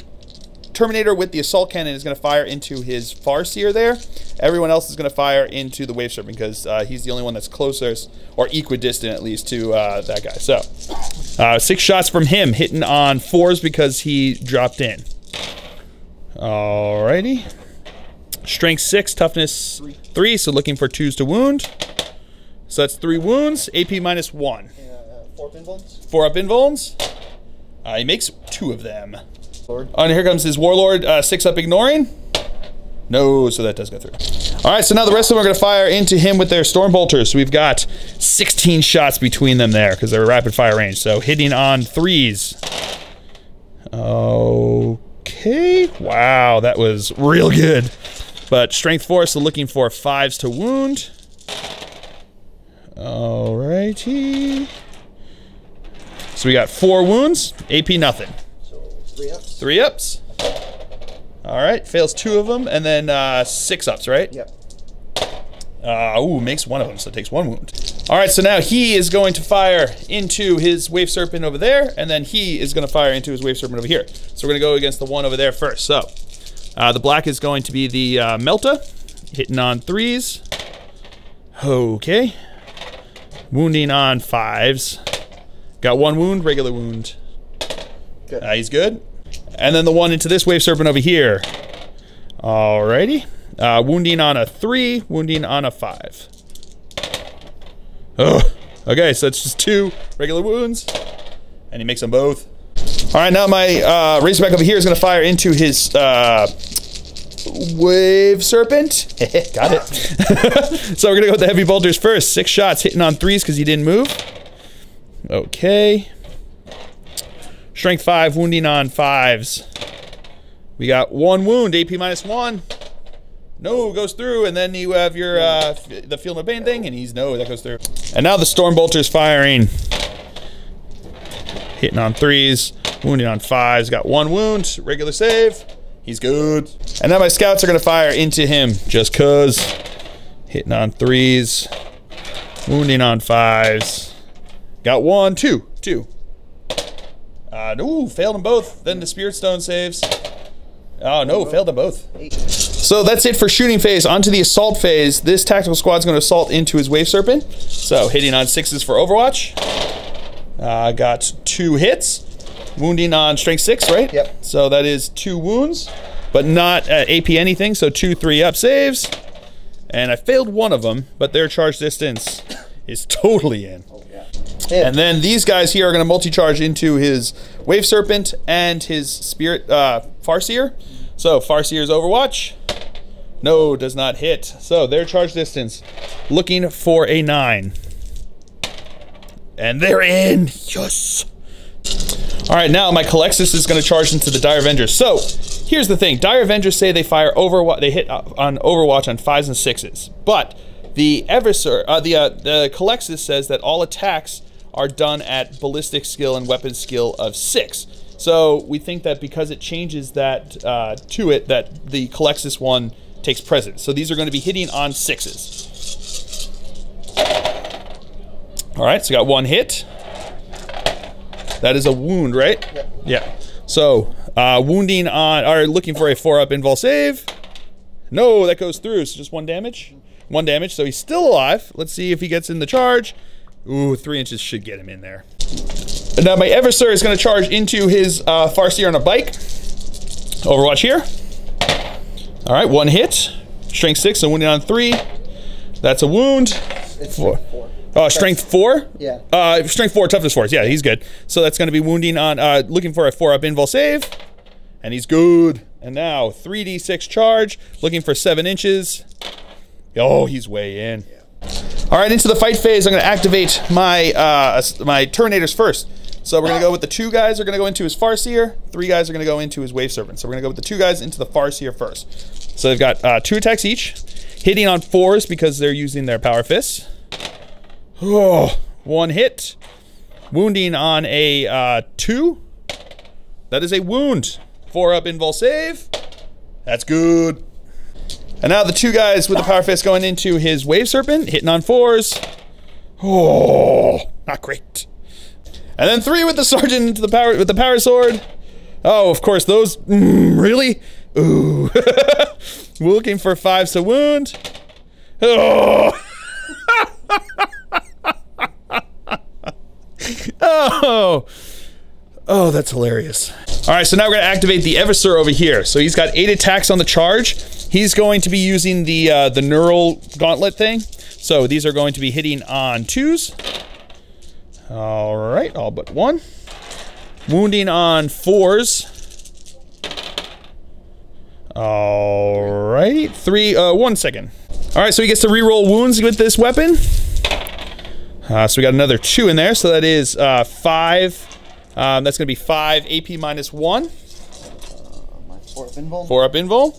Terminator with the assault cannon is going to fire into his Farseer there. Everyone else is going to fire into the Wave Serpent because he's the only one that's closest, or equidistant at least, to that guy. So 6 shots from him, hitting on 4s because he dropped in. Alrighty. Strength 6, toughness 3, so looking for 2s to wound. So that's 3 wounds, AP -1. 4 up invulns. 4 up invulns. He makes 2 of them. And here comes his Warlord, 6 up ignoring. No, so that does go through. All right, so now the rest of them are going to fire into him with their Storm Bolters. So we've got 16 shots between them there because they're rapid fire range. So hitting on 3s. Okay. Wow, that was real good. But strength 4, so looking for 5s to wound. Alrighty. So we got 4 wounds, AP nothing. So 3 ups. 3 ups. Alright, fails 2 of them, and then 6 ups, right? Yep. Ooh, makes 1 of them, so it takes 1 wound. All right, so now he is going to fire into his Wave Serpent over there, and then he is going to fire into his Wave Serpent over here. So we're going to go against the one over there first. So the black is going to be the Melta, hitting on 3s. Okay. Wounding on 5s. Got 1 wound, regular wound. Good. He's good. And then the one into this Wave Serpent over here. Alrighty. Wounding on a 3, wounding on a 5. Oh, okay, so it's just 2 regular wounds, and he makes them both. All right, now my Razorback over here is going to fire into his Wave Serpent. Got it. So we're going to go with the heavy bolters first. 6 shots, hitting on 3s because he didn't move. Okay. Strength 5, wounding on 5s. We got 1 wound, AP -1. No, goes through, and then you have your the Feel No Pain thing, and he's no, that goes through. And now the Storm Bolter's firing. Hitting on 3s, wounding on 5s. Got 1 wound, regular save. He's good. And now my scouts are gonna fire into him, just cause. Hitting on 3s, wounding on 5s. Got 1, 2. No, failed them both. Then the Spirit Stone saves. Oh no, failed them both. So that's it for shooting phase. Onto the assault phase. This tactical squad's going to assault into his Wave Serpent. So hitting on 6s for Overwatch. Got 2 hits. Wounding on strength 6, right? Yep. So that is 2 wounds, but not AP anything. So 2 3-up saves. And I failed 1 of them, but their charge distance is totally in. Oh, yeah. And then these guys here are going to multi-charge into his Wave Serpent and his Spirit Farseer. So Farseer's Overwatch. No, does not hit. So their charge distance, looking for a 9. And they're in. Yes. All right, now my Calexis is going to charge into the Dire Avengers. So here's the thing: Dire Avengers say they fire Overwatch. They hit on Overwatch on 5s and 6s, but the the Calexis says that all attacks are done at ballistic skill and weapon skill of 6. So we think that because it changes that to it, that the Calexis one takes precedence. So these are going to be hitting on 6s. All right, so got 1 hit. That is a wound, right? Yep. Yeah. So wounding on, or looking for a 4-up invul save. No, that goes through. So just 1 damage. 1 damage. So he's still alive. Let's see if he gets in the charge. Ooh, 3 inches should get him in there. And now my Eversir is going to charge into his Farseer on a bike. Overwatch here. All right, 1 hit. Strength 6, so wounded on 3. That's a wound. It's 4. strength 4. Strength 4? Yeah. Strength 4, toughness 4. Yeah, he's good. So that's going to be wounding on, looking for a 4-up invul save. And he's good. And now 3d6 charge, looking for 7 inches. Oh, he's way in. Yeah. All right, into the fight phase. I'm going to activate my my Terminators first. So we're going to go with the 2 guys are going to go into his Farseer. 3 guys are going to go into his Wave Serpent. So we're going to go with the 2 guys into the Farseer first. So they've got 2 attacks each. Hitting on 4s because they're using their Power Fists. Oh, 1 hit. Wounding on a 2. That is a wound. 4-up invul save. That's good. And now the 2 guys with the Power Fist going into his Wave Serpent, hitting on 4s. Oh, not great. And then 3 with the Sergeant into the Power Sword. Oh, of course, those, really? Ooh. We're looking for 5s to wound. Oh. Oh, that's hilarious. All right, so now we're gonna activate the Eversir over here. So he's got 8 attacks on the charge. He's going to be using the neural gauntlet thing. So these are going to be hitting on 2s. All right, all but 1. Wounding on 4s. All right, 1 second. All right, so he gets to reroll wounds with this weapon. So we got another 2 in there, so that is 5. That's going to be 5 AP -1. My 4-up invul. 4-up invul.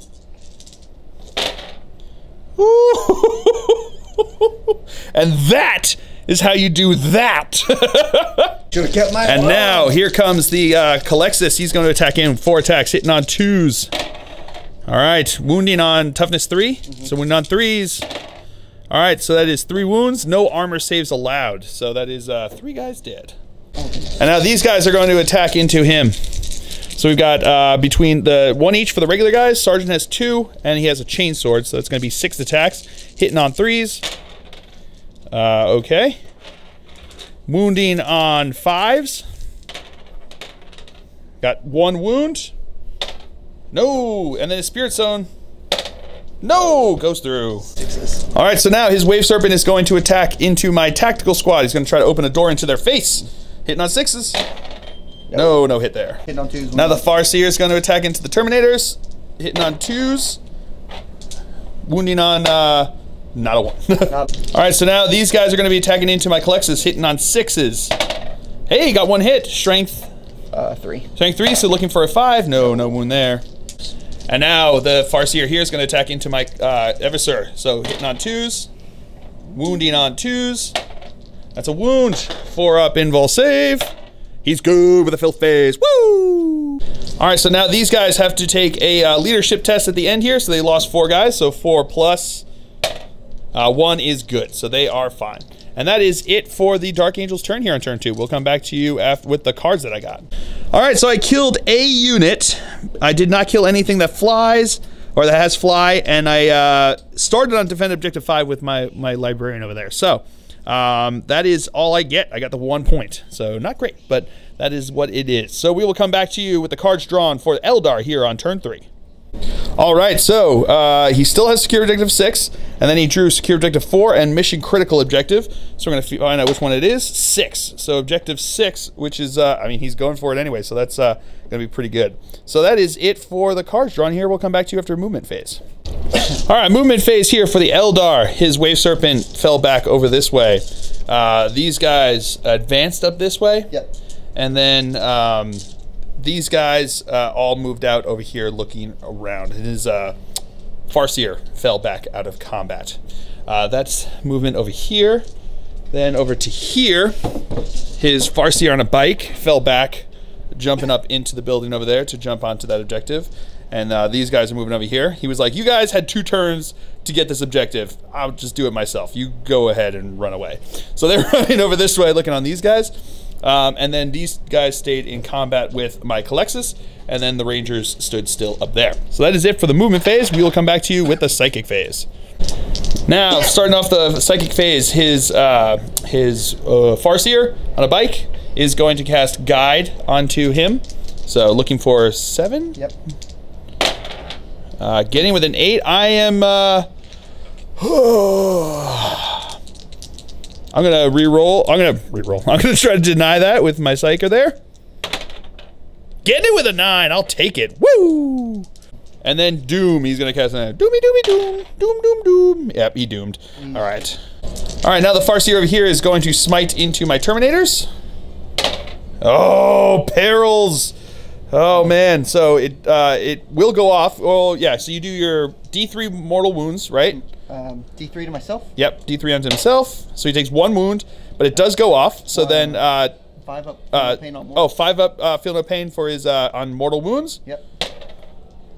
And that is how you do that. Should have kept my. And now here comes the Calexis. He's going to attack in 4 attacks, hitting on 2s. All right, wounding on toughness 3. So wounding on 3s. All right, so that is 3 wounds. No armor saves allowed. So that is 3 guys dead. And now these guys are going to attack into him. So we've got between the 1 each for the regular guys. Sergeant has 2, and he has a chain sword, so it's going to be 6 attacks. Hitting on 3s. Okay. Wounding on 5s. Got 1 wound. No, and then his Spirit Zone. No, goes through. 6s. All right, so now his Wave Serpent is going to attack into my tactical squad. He's going to try to open a door into their face. Hitting on 6s. Yep. No hit there. Hitting on 2s. Now the Farseer is going to attack into the Terminators. Hitting on 2s. Wounding on, not a 1. All right, so now these guys are going to be attacking into my Colexus, hitting on 6s. Hey, got 1 hit. Strength. 3. Strength 3, so looking for a 5. No wound there. And now the Farseer here is going to attack into my Eversur. So hitting on 2s. Wounding on 2s. That's a wound. 4 up invul save. He's good with a filth phase. Woo! All right, so now these guys have to take a leadership test at the end here. So they lost 4 guys. So 4 plus 1 is good. So they are fine. And that is it for the Dark Angel's turn here on turn 2. We'll come back to you after with the cards that I got. All right, so I killed a unit. I did not kill anything that flies or that has fly. And I started on Defend Objective 5 with my librarian over there. So that is all I get. I got the 1 point. So not great, but that is what it is. So we will come back to you with the cards drawn for Eldar here on turn 3. All right, so he still has Secure Objective 6, and then he drew Secure Objective 4 and Mission Critical Objective. So we're going to find out which one it is. 6. So Objective 6, which is, I mean, he's going for it anyway, so that's going to be pretty good. So that is it for the cards drawn here. We'll come back to you after movement phase. All right, movement phase here for the Eldar. His Wave Serpent fell back over this way. These guys advanced up this way. Yep. And then these guys all moved out over here looking around. His Farseer fell back out of combat. That's movement over here. Then over to here, his Farseer on a bike fell back, jumping up into the building over there to jump onto that objective. And these guys are moving over here. He was like, you guys had 2 turns to get this objective. I'll just do it myself. You go ahead and run away. So they're running over this way looking on these guys. And then these guys stayed in combat with my Colexus, and then the Rangers stood still up there. So that is it for the movement phase. We will come back to you with the psychic phase. Now, starting off the psychic phase, his Farseer on a bike is going to cast Guide onto him. So looking for 7. Yep. Getting with an 8. I am... I'm gonna re-roll. I'm gonna try to deny that with my Psyker there. Getting it with a 9. I'll take it. Woo! And then Doom. He's gonna cast a doomy doomy doom. Doom doom doom. Yep, he doomed. All right. All right, now the Farseer over here is going to smite into my Terminators. Oh, perils. Oh man, so it will go off. Oh yeah, so you do your D3 mortal wounds, right? D3 to myself. Yep, D3 onto himself. So he takes 1 wound, but it does go off. So then 5 up. Feel no pain on mortal. Oh, 5 up. Feel no pain for his on mortal wounds. Yep.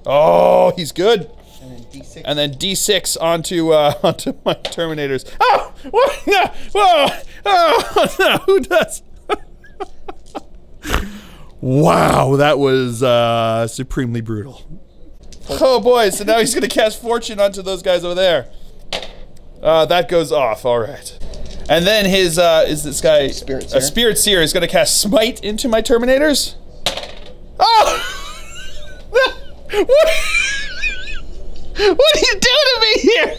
Oh, he's good. And then D6. And then D6 onto onto my Terminators. Oh, what? No! Whoa! Oh no! Who does? Wow, that was supremely brutal. Oh boy, so now he's gonna cast Fortune onto those guys over there. That goes off, all right. And then his, is this guy... Spirit Seer. Spirit Seer is gonna cast Smite into my Terminators. Oh! What are you doing to me here?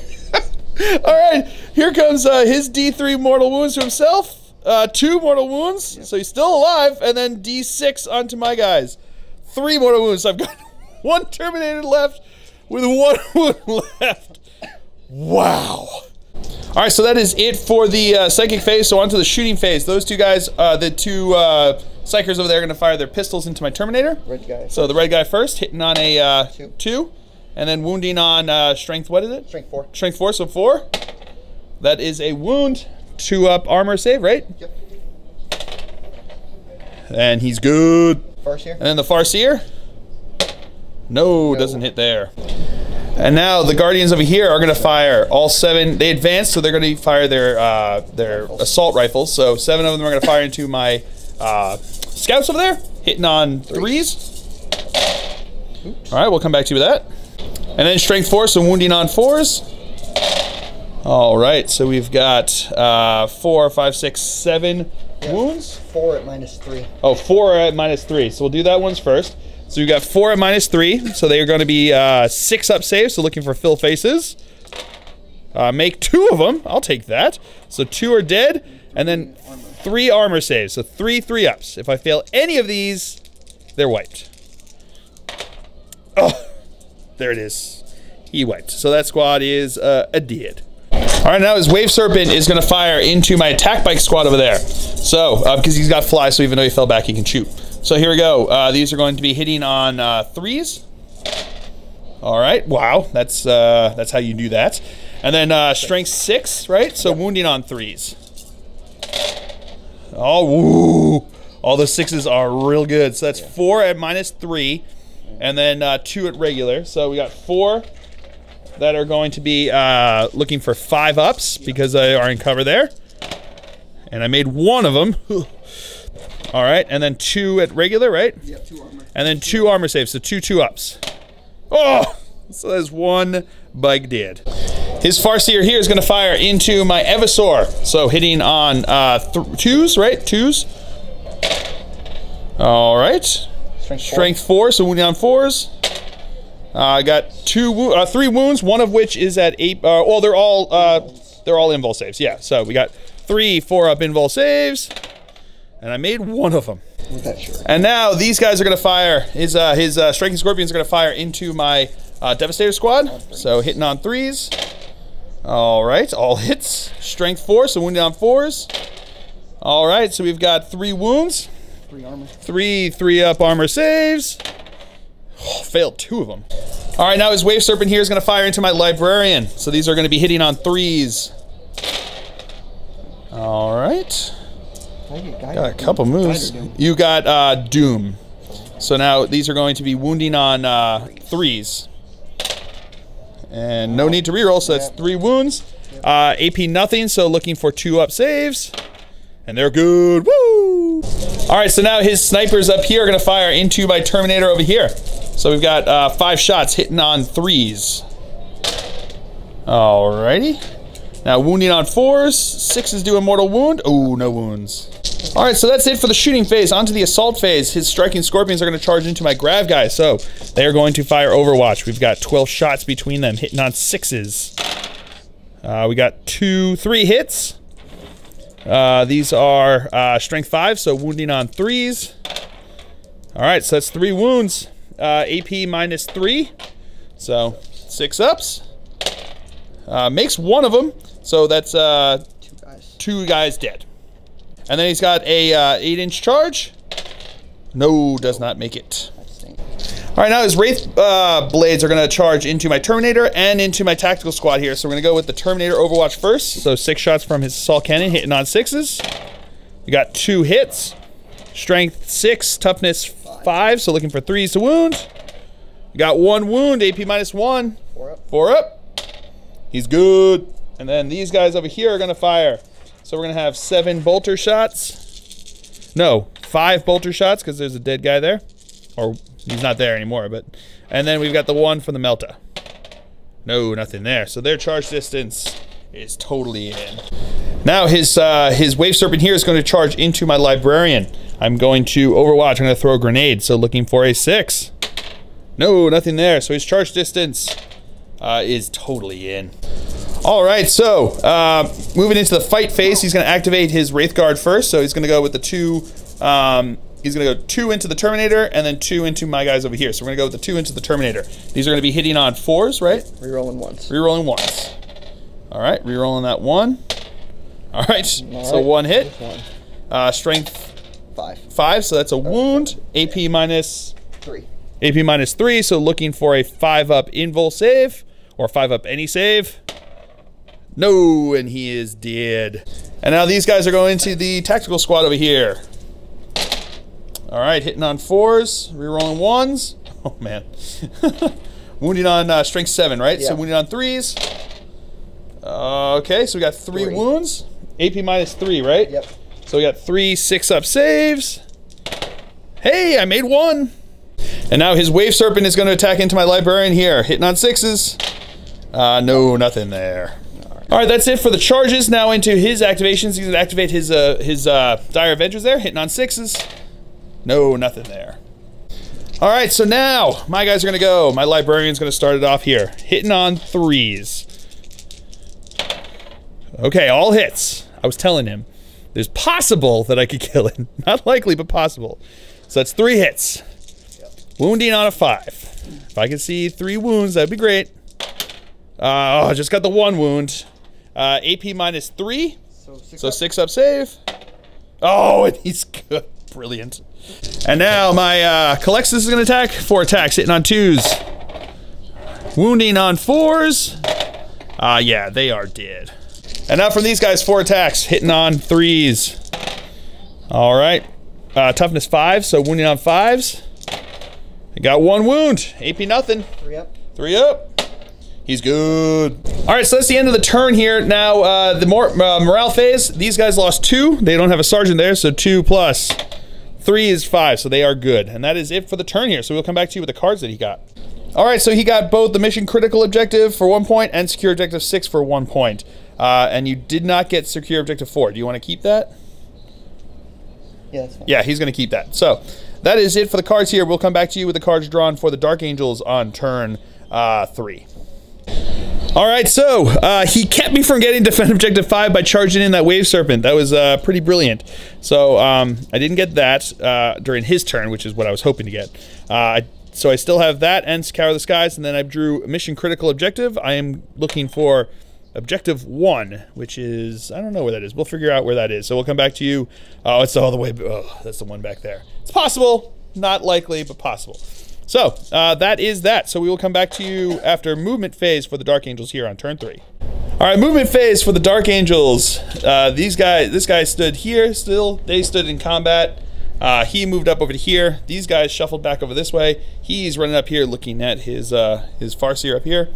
All right, here comes his D3 mortal wounds to himself. 2 mortal wounds, so he's still alive, and then D6 onto my guys. 3 mortal wounds. So I've got 1 Terminator left with 1 wound left. Wow. All right, so that is it for the psychic phase. So on to the shooting phase. Those 2 guys, the 2 psychers over there are going to fire their pistols into my Terminator. Red guy. So the red guy first, hitting on a 2, and then wounding on strength, what is it? Strength 4. Strength 4, so 4. That is a wound. 2 up armor save, right? Yep. And he's good. Farseer. And then the Farseer. No, doesn't hit there. And now the Guardians over here are going to fire all 7. They advance, so they're going to fire their assault rifles. So 7 of them are going to fire into my scouts over there, hitting on 3s. Oops. All right, we'll come back to you with that. And then strength 4, so wounding on 4s. All right, so we've got 4, 5, 6, 7 wounds. 4 at -3. Oh, 4 at -3. So we'll do that ones first. So we've got 4 at -3. So they are going to be 6 up saves. So looking for fill faces. Make 2 of them. I'll take that. So 2 are dead, and then 3 armor saves. So 3 3-ups. If I fail any of these, they're wiped. Oh, there it is. He wiped. So that squad is a dead. All right, now his Wave Serpent is going to fire into my attack bike squad over there. So, because he's got fly, so even though he fell back, he can shoot. So here we go. These are going to be hitting on 3s. All right, wow, that's how you do that. And then strength 6, right? So wounding on 3s. Oh, woo! All the 6s are real good. So that's 4 at -3, and then 2 at regular. So we got 4 that are going to be looking for 5-ups because they are in cover there. And I made 1 of them. All right, and then 2 at regular, right? Yep, 2 armor. And then 2 armor saves, so 2 2-ups. Oh, so there's 1 bike dead. His Farseer here is going to fire into my Evisaur. So hitting on 2s, right? 2s. All right. Strength 4, so wounding on 4s. I got 3 wounds, one of which is at 8. Well, they're all invul saves. Yeah. So we got 3 4-up invul saves, and I made 1 of them. And now these guys are going to fire. His Striking Scorpions are going to fire into my Devastator squad. So hitting on 3s. All right, all hits. Strength 4, so wounded on 4s. All right, so we've got 3 wounds. 3 armor. 3 3-up armor saves. Oh, failed 2 of them. All right, now his Wave Serpent here is going to fire into my Librarian. So these are going to be hitting on 3s. All right. Got a couple moves. You got Doom. So now these are going to be wounding on 3s. And no need to reroll, so that's 3 wounds. AP nothing, so looking for 2-up saves. And they're good. Woo! All right, so now his snipers up here are going to fire into my Terminator over here. So we've got 5 shots hitting on 3s. Alrighty. Now wounding on 4s. 6s do a mortal wound. Oh, no wounds. All right, so that's it for the shooting phase. On to the assault phase. His Striking Scorpions are going to charge into my Grav guys. So they are going to fire Overwatch. We've got 12 shots between them, hitting on 6s. We got 2-3 hits. These are strength 5, so wounding on 3s. All right, so that's 3 wounds. AP -3, so 6-ups. Makes 1 of them, so that's 2 guys dead. And then he's got a 8-inch charge. No, does not make it. All right, now his Wraith blades are going to charge into my Terminator and into my tactical squad here. So we're going to go with the Terminator Overwatch first. So 6 shots from his assault cannon, hitting on 6s. We got 2 hits. Strength 6, toughness 5, so looking for 3s to wound. We got 1 wound, AP -1. 4 up. He's good. And then these guys over here are going to fire. So we're going to have 7 bolter shots. No, 5 bolter shots because there's a dead guy there. Or he's not there anymore, but. And then we've got the 1 from the Melta. No, nothing there. So their charge distance is totally in. Now his Wave Serpent here is going to charge into my Librarian. I'm going to Overwatch. I'm going to throw a grenade. So looking for a 6. No, nothing there. So his charge distance is totally in. All right, so moving into the fight phase, he's going to activate his Wraith Guard first. So he's going to go with the 2. He's going to go 2 into the Terminator and then 2 into my guys over here. So we're going to go with the 2 into the Terminator. These are going to be hitting on 4s, right? Rerolling 1s. Rerolling 1s. All right, rerolling that 1. All right, so 1 hit. Strength 5, so that's a wound. AP -3. AP -3, so looking for a 5-up invul save or 5-up any save. No, and he is dead. And now these guys are going into the tactical squad over here. All right, hitting on 4s, rerolling 1s. Oh man. Wounding on strength 7, right? Yeah. So wounding on 3s. Okay, so we got 3 wounds. AP minus 3, right? Yep. So we got 3 6-up saves. Hey, I made 1. And now his Wave Serpent is going to attack into my Librarian here. Hitting on 6s. No, nothing there. All right, that's it for the charges. Now into his activations. He's going to activate his Dire Avengers there. Hitting on 6s. No, nothing there. All right, so now my guys are going to go. My Librarian's going to start it off here. Hitting on 3s. Okay, all hits. I was telling him. There's possible that I could kill him. Not likely, but possible. So that's 3 hits. Wounding on a 5. If I could see 3 wounds, that'd be great. Oh, I just got the 1 wound. AP minus 3. So 6-up save. Oh, and he's good. Brilliant. And now my Colexus is going to attack. 4 attacks, hitting on 2s. Wounding on 4s. Yeah, they are dead. And now from these guys, 4 attacks, hitting on 3s. All right. Toughness 5, so wounding on 5s. I got 1 wound. AP nothing. 3 up. 3 up. He's good. All right, so that's the end of the turn here. Now, the morale phase, these guys lost 2. They don't have a sergeant there, so 2 plus 3 is 5, so they are good. And that is it for the turn here. So we'll come back to you with the cards that he got. All right, so he got both the mission critical objective for 1 point and secure objective 6 for 1 point. And you did not get secure objective 4. Do you want to keep that? Yeah, that's fine. Yeah, he's going to keep that. So that is it for the cards here. We'll come back to you with the cards drawn for the Dark Angels on turn 3. All right, so he kept me from getting defend objective 5 by charging in that Wave Serpent. That was pretty brilliant. So I didn't get that during his turn, which is what I was hoping to get. So I still have that and Scour the Skies, and then I drew mission critical objective. I am looking for objective 1, which is, I don't know where that is. We'll figure out where that is. So we'll come back to you. Oh, it's all the way, oh, that's the one back there. It's possible, not likely, but possible. So that is that. So we will come back to you after movement phase for the Dark Angels here on turn 3. All right, movement phase for the Dark Angels. This guy stood here still. They stood in combat. He moved up over to here. These guys shuffled back over this way. He's running up here looking at his Farseer up here.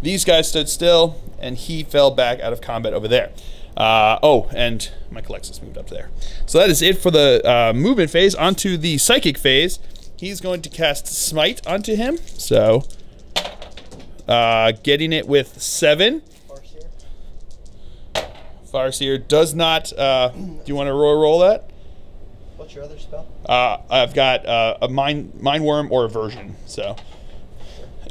These guys stood still, and he fell back out of combat over there. Oh, and my Colexus moved up there. So that is it for the movement phase. Onto the psychic phase. He's going to cast Smite onto him. So, getting it with 7. Farseer does not. Do you want to roll that? What's your other spell? I've got a Mind Worm or Aversion. So,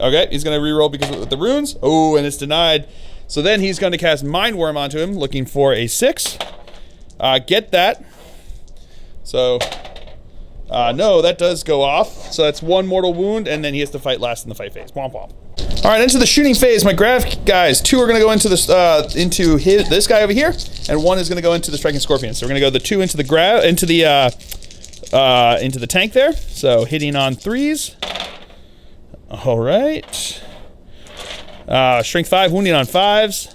okay, he's going to reroll because of the runes. Oh, and it's denied. So then he's going to cast Mind Worm onto him, looking for a 6. Get that. So, no, that does go off. So that's 1 mortal wound, and then he has to fight last in the fight phase. Womp womp. All right, into the shooting phase. My graph guys, 2 are going to go into this this guy over here, and 1 is going to go into the striking scorpion. So we're going to go the 2 into the tank there. So hitting on 3s. All right. Strength 5, wounding on 5s.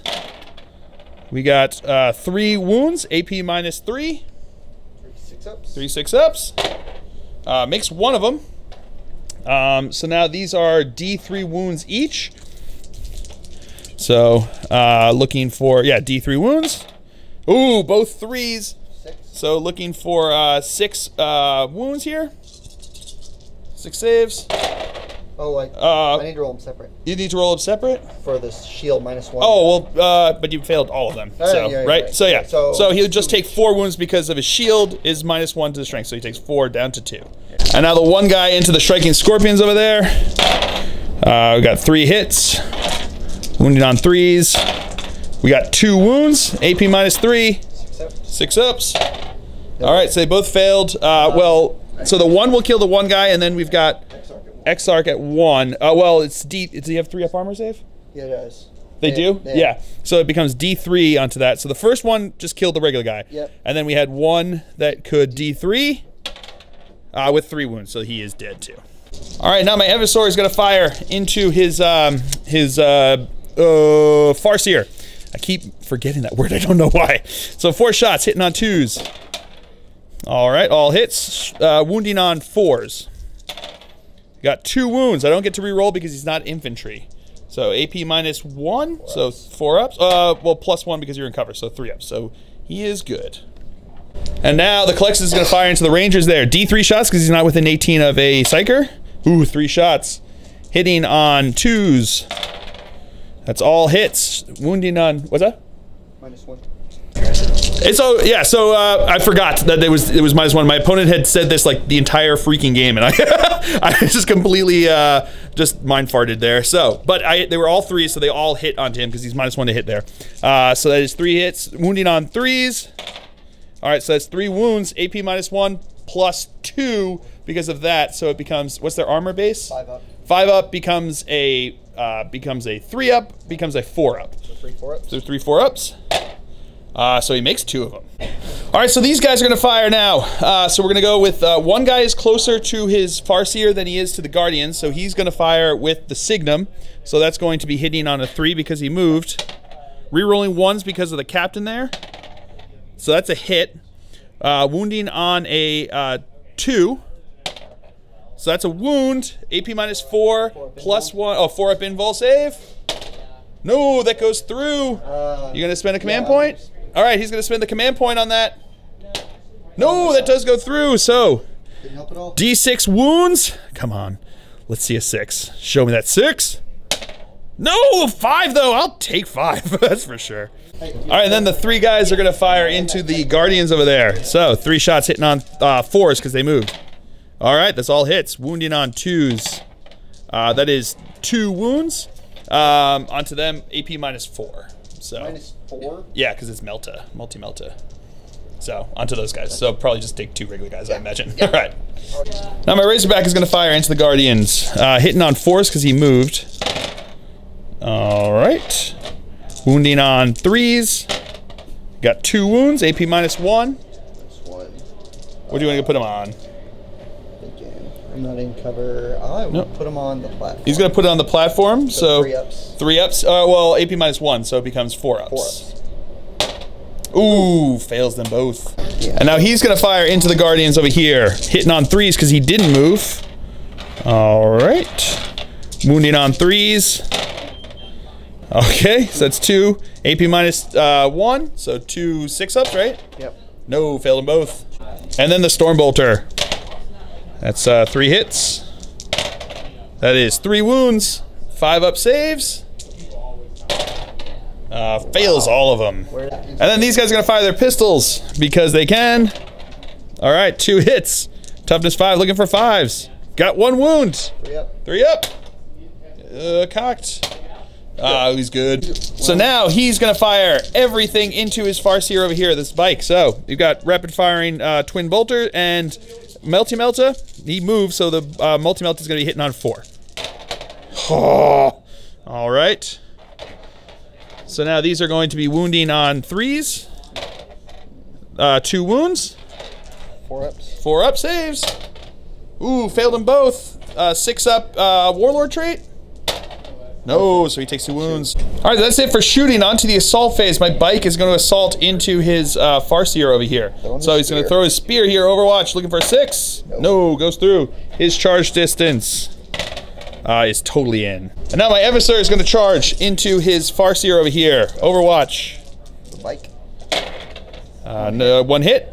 We got 3 wounds, AP minus 3. 3 6-ups. 3 6-ups. Makes 1 of them. So now these are D3 wounds each. So looking for, yeah, D3 wounds. Ooh, both 3s. 6. So looking for 6 wounds here. 6 saves. Oh, I need to roll them separate. You need to roll them separate? For this shield -1. Oh, well, but you failed all of them. So, yeah, right? Right. So, yeah. So he'll just take 4 wounds because of his shield is -1 to the strength. So he takes 4 down to 2. And now the 1 guy into the striking scorpions over there. We got 3 hits. Wounded on 3s. We got 2 wounds. AP minus 3. 6 ups. All right, so they both failed. Well, so the 1 will kill the 1 guy, and then we've got Exarch at 1. Well, it's D. Does he have 3 up armor save? Yeah, it does. They do? Yeah. So it becomes D3 onto that. So the first one just killed the regular guy. Yep. And then we had 1 that could D3 with 3 wounds, so he is dead too. All right, now my Evisor is going to fire into his Farseer. I keep forgetting that word. I don't know why. So 4 shots, hitting on 2s. All right, all hits. Wounding on 4s. Got 2 wounds. I don't get to re-roll because he's not infantry. So AP -1, so 4 ups. Well, +1 because you're in cover, so 3 ups. So he is good. And now the Collectus is going to fire into the Rangers there. D3 shots because he's not within 18 of a Psyker. Ooh, 3 shots. Hitting on 2s. That's all hits. Wounding on, what's that? -1. It's yeah. So I forgot that it was -1. My opponent had said this like the entire freaking game, and I just completely just mind farted there. So, but they were all 3s, so they all hit onto him because he's -1 to hit there. So that is 3 hits. Wounding on 3s. All right, so that's 3 wounds. AP -1 +2 because of that. So it becomes, what's their armor base? 5 up. 5 up becomes a 3 up, becomes a 4 up. So 3 4-ups. So 3 4 ups. So he makes 2 of them. All right, so these guys are going to fire now. So we're going to go with one guy is closer to his Farseer than he is to the Guardian, so he's going to fire with the Signum. So that's going to be hitting on a 3 because he moved. Rerolling 1s because of the captain there. So that's a hit. Wounding on a 2. So that's a wound. AP -4 +1. Oh, 4 up invul save. No, that goes through. You're going to spend a command point? All right, he's going to spend the command point on that. No, that does go through. So, Didn't help at all. D6 wounds. Come on. Let's see a 6. Show me that 6. No, 5 though. I'll take 5. That's for sure. All right, and then the 3 guys are going to fire into the Guardians over there. So, 3 shots hitting on 4s because they moved. All right, that's all hits. Wounding on 2s. That is 2 wounds. Onto them, AP -4. So -4? yeah, because it's multi-melta. So onto those guys. So probably just take 2 regular guys, I imagine. All right. Now my Razorback is going to fire into the Guardians, hitting on 4s because he moved. All right. Wounding on 3s. Got 2 wounds. AP -1. -1. What do you want to put him on? I'm not in cover. I will put him on the platform. He's going to put it on the platform. So 3 ups. 3 ups. Well, AP -1, so it becomes 4 ups. 4 ups. Ooh, fails them both. Yeah. And now he's going to fire into the Guardians over here, hitting on 3s because he didn't move. All right. Wounding on 3s. Okay, so that's 2. AP -1, so 2 6-ups, right? Yep. No, failed them both. And then the Stormbolter. That's 3 hits. That is 3 wounds, 5 up saves. Fails all of them. And then these guys are going to fire their pistols because they can. All right, 2 hits. Toughness 5, looking for 5s. Got 1 wound. 3 up. 3 up. Cocked. He's good. So now he's going to fire everything into his Farseer over here, this bike. So you've got rapid firing Twin Bolter and Multi-Melta. He moves, so the Multi-Melta is going to be hitting on 4. Oh, all right. So now these are going to be wounding on 3s. 2 wounds. 4 ups. 4 up saves. Ooh, failed them both. 6 up Warlord trait. No, so he takes 2 wounds. All right, that's it for shooting. Onto the assault phase. My bike is going to assault into his Farseer over here. So he's going to throw his spear here. Overwatch, looking for a 6. No, goes through. His charge distance is totally in. And now my Eviscer is going to charge into his Farseer over here. Overwatch. The bike. No, 1 hit.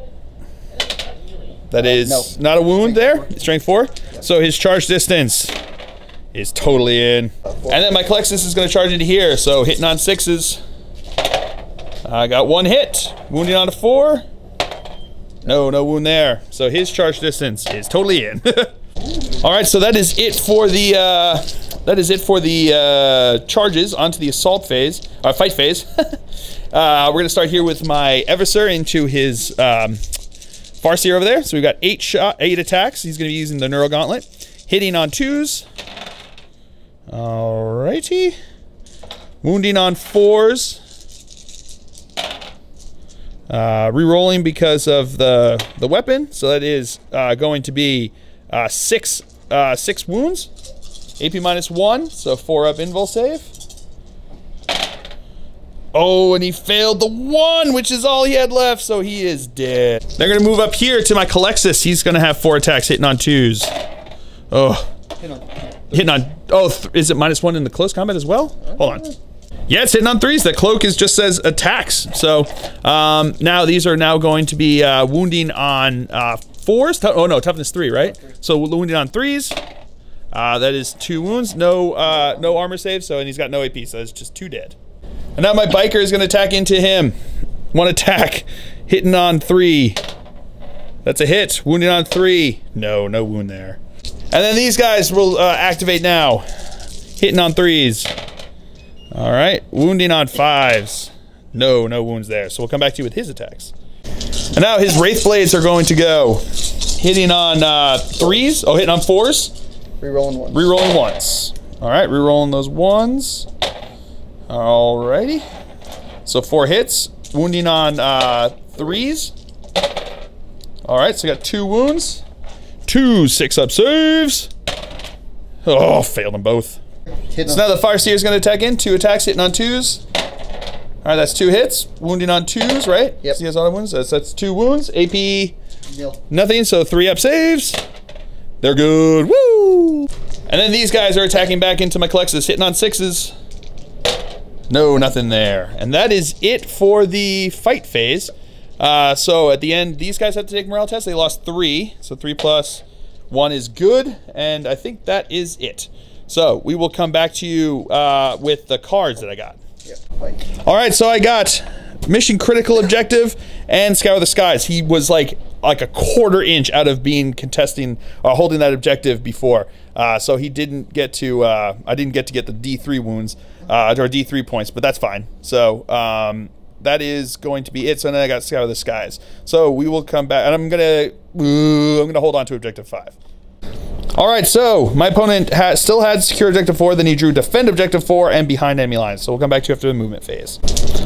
That is not a wound there. Strength 4. So his charge distance is totally in. And then my Colexus is going to charge into here, so hitting on 6s. I got 1 hit. Wounding on a 4. No wound there. So his charge distance is totally in. All right, so that is it for the charges onto the assault phase, fight phase. We're going to start here with my Eviscer into his Farseer over there. So we've got 8 attacks. He's going to be using the Neural Gauntlet, hitting on 2s. Alrighty. Wounding on 4s. Rerolling because of the weapon. So that is going to be 6 wounds. AP -1, so 4 up invul save. Oh, and he failed the 1, which is all he had left, so he is dead. They're going to move up here to my Colexus. He's going to have 4 attacks hitting on 2s. Oh. Hitting on, oh, is it -1 in the close combat as well? Hold on. Yeah, it's hitting on 3s. The cloak just says attacks. So now these are now going to be wounding on 4s. Oh no, toughness 3, right? So wounding on 3s. That is 2 wounds. No armor save. So, and he's got no AP. So that's just 2 dead. And now my biker is going to attack into him. 1 attack, hitting on 3. That's a hit. Wounding on 3. No wound there. And then these guys will activate now. Hitting on 3s. All right, wounding on 5s. No wounds there. So we'll come back to you with his attacks. And now his Wraith Blades are going to go. Hitting on 3s. Oh, hitting on 4s. Rerolling 1s. Rerolling 1s. All right, rerolling those 1s. All righty. So 4 hits. Wounding on 3s. All right, so we got 2 wounds. 2 6-up saves. Oh, failed them both. So now the Fireseer is going to attack in. 2 attacks, hitting on 2s. All right, that's 2 hits. Wounding on 2s, right? Yep. So he has auto wounds. That's 2 wounds. AP, Nil. nothing. So 3-up saves. They're good. Woo! And then these guys are attacking back into my Klexus, hitting on 6s. No, nothing there. And that is it for the fight phase. So at the end, these guys have to take morale tests. They lost 3. So 3 plus 1 is good. And I think that is it. So we will come back to you with the cards that I got. Yep. All right, so I got Mission Critical Objective and Scour the Skies. He was like a 1/4 inch out of being holding that objective before. So he didn't get to, I didn't get to get the D3 wounds, or D3 points, but that's fine. So that is going to be it. So then I got Scour the Skies. So we will come back, and I'm gonna hold on to Objective 5. All right, so my opponent still had Secure Objective 4, then he drew Defend Objective 4 and Behind Enemy Lines. So we'll come back to you after the movement phase.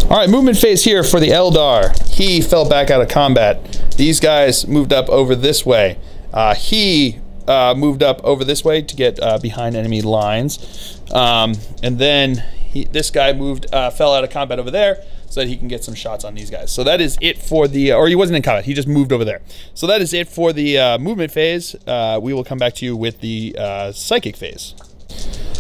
All right, movement phase here for the Eldar. He fell back out of combat. These guys moved up over this way. He moved up over this way to get behind enemy lines. And then this guy fell out of combat over there so that he can get some shots on these guys. So that is it for the, or he wasn't in combat, he just moved over there. So that is it for the movement phase. We will come back to you with the psychic phase.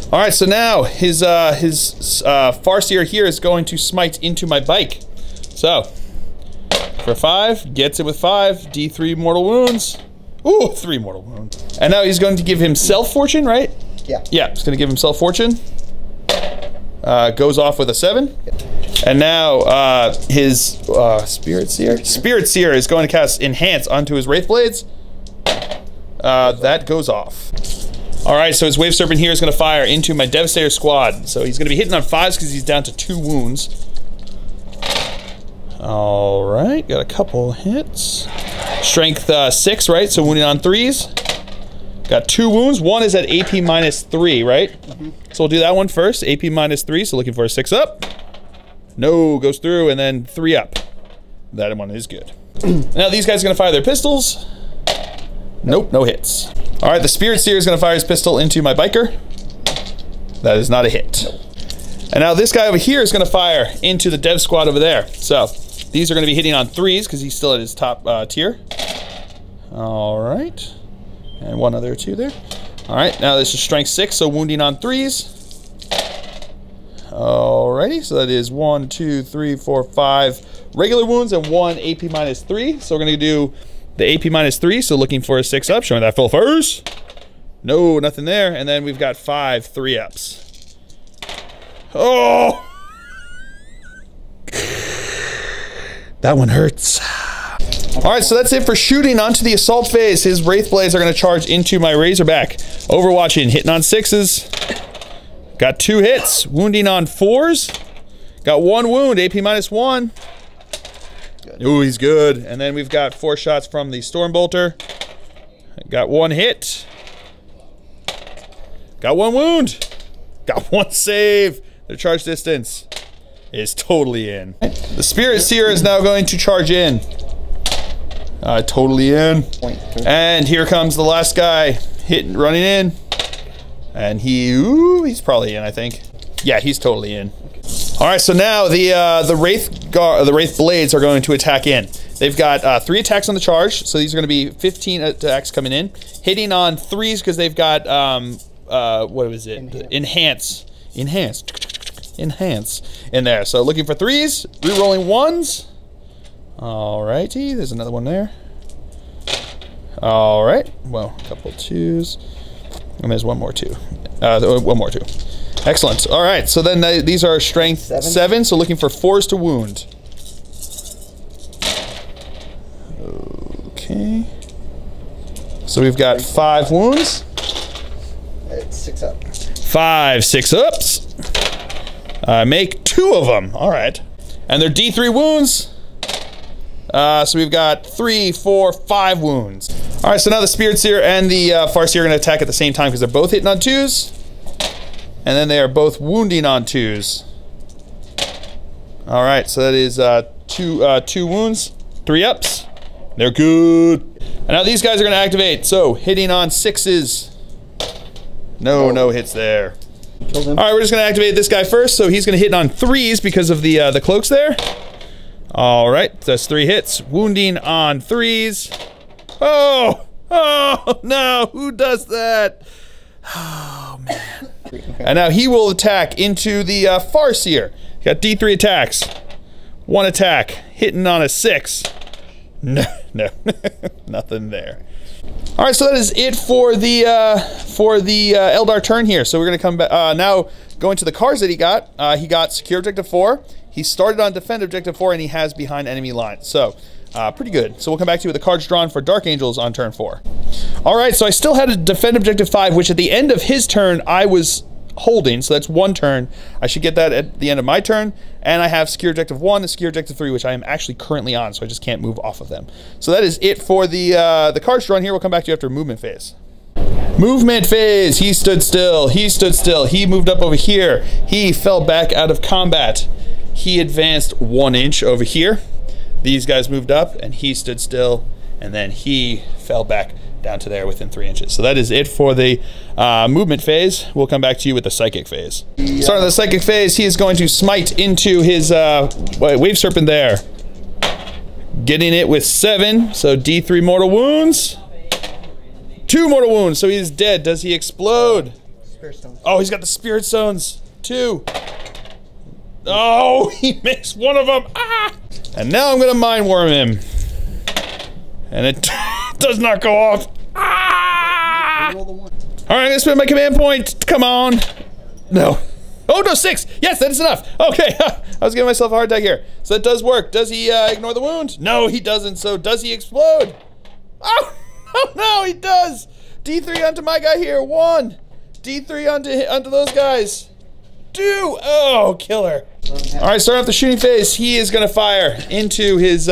All right, so now his Farseer here is going to smite into my bike. So for 5, gets it with 5, D3 mortal wounds. Ooh, 3 mortal wounds. And now he's going to give himself fortune, right? Yeah. Yeah, he's going to give himself fortune. Goes off with a 7. And now his Spirit Seer is going to cast Enhance onto his Wraith Blades. That goes off. All right, so his Wave Serpent here is going to fire into my Devastator squad. So he's going to be hitting on 5s because he's down to 2 wounds. All right, got a couple hits. Strength 6, right? So wounding on 3s. Got 2 wounds. 1 is at AP -3, right? Mm-hmm. So we'll do that one first. AP -3, so looking for a 6-up. No, goes through, and then 3-up. That one is good. Now these guys are going to fire their pistols. Nope, no hits. All right, the Spirit Seer is going to fire his pistol into my biker. That is not a hit. And now this guy over here is going to fire into the Dev squad over there. So these are going to be hitting on 3s because he's still at his top tier. All right. And 1 other 2 there. All right, now this is Strength 6, so wounding on 3s. Alrighty, so that is 1, 2, 3, 4, 5 regular wounds and 1 AP -3. So we're going to do the AP -3, so looking for a 6-up, showing that full first. No, nothing there. And then we've got 5 3-ups. Oh! That one hurts. All right, so that's it for shooting. Onto the assault phase. His Wraith Blades are going to charge into my Razorback. Overwatching, hitting on 6s. Got 2 hits, wounding on 4s. Got 1 wound, AP -1. Ooh, he's good. And then we've got 4 shots from the Stormbolter. Got 1 hit. Got 1 wound. Got 1 save. The charge distance is totally in. The Spirit Seer is now going to charge in. Totally in. And here comes the last guy running in. And he's probably in, I think. Yeah, he's totally in. All right, so now the Wraith Blades are going to attack in. They've got 3 attacks on the charge, so these are going to be 15 attacks coming in. Hitting on 3s because they've got what was it? Enhance in there. So looking for 3s, re-rolling 1s. Alrighty, there's another one there. Alright, well, a couple 2s. And there's one more 2. One more 2. Excellent. Alright, so then these are strength 7, so looking for 4s to wound. Okay. So we've got 5 wounds. It's 6 up. 5 6-ups. Make 2 of them. Alright. And they're D3 wounds. So we've got 3, 4, 5 wounds. Alright, so now the Spirit Seer and the Farseer are going to attack at the same time because they're both hitting on 2s. And then they are both wounding on 2s. Alright, so that is 2 wounds, 3 ups. They're good. And now these guys are going to activate. So hitting on 6s. No hits there. Killed him. Alright, we're just going to activate this guy first. So he's going to hit on 3s because of the cloaks there. Alright, that's 3 hits. Wounding on 3s. Oh no, who does that? Oh man. And now he will attack into the Farseer. Got D3 attacks. 1 attack, hitting on a 6. No, nothing there. Alright, so that is it for the Eldar turn here. So we're gonna come back now going to the cards that he got. He got Secure Objective 4. He started on Defend Objective 4 and he has Behind Enemy Lines. So pretty good. So we'll come back to you with the cards drawn for Dark Angels on turn 4. Alright, so I still had a Defend Objective 5, which at the end of his turn I was holding, so that's 1 turn. I should get that at the end of my turn. And I have Secure Objective 1 and Secure Objective 3, which I am actually currently on, so I just can't move off of them. So that is it for the cards drawn here. We'll come back to you after movement phase. Movement phase. He stood still. He stood still. He moved up over here. He fell back out of combat. He advanced 1 inch over here. These guys moved up and he stood still, and then he fell back down to there within 3 inches. So that is it for the movement phase. We'll come back to you with the psychic phase. Yeah. Starting the psychic phase, he is going to smite into his wave serpent there. Getting it with 7, so D3 mortal wounds. 2 mortal wounds, so he is dead. Does he explode? Spirit Stone. Oh, he's got the Spirit Stones. 2. Oh, he missed 1 of them. Ah! And now I'm going to Mind Worm him. And it does not go off. Ah! Roll the 1. Alright, I'm gonna spend my command point. Come on. No. Oh, no, 6. Yes, that is enough. Okay, I was giving myself a hard time here. So that does work. Does he ignore the wound? No, he doesn't. So does he explode? Oh, no, he does. D3 onto my guy here. 1. D3 onto those guys. 2. Oh, killer. Alright, starting off the shooting phase, he is gonna fire into his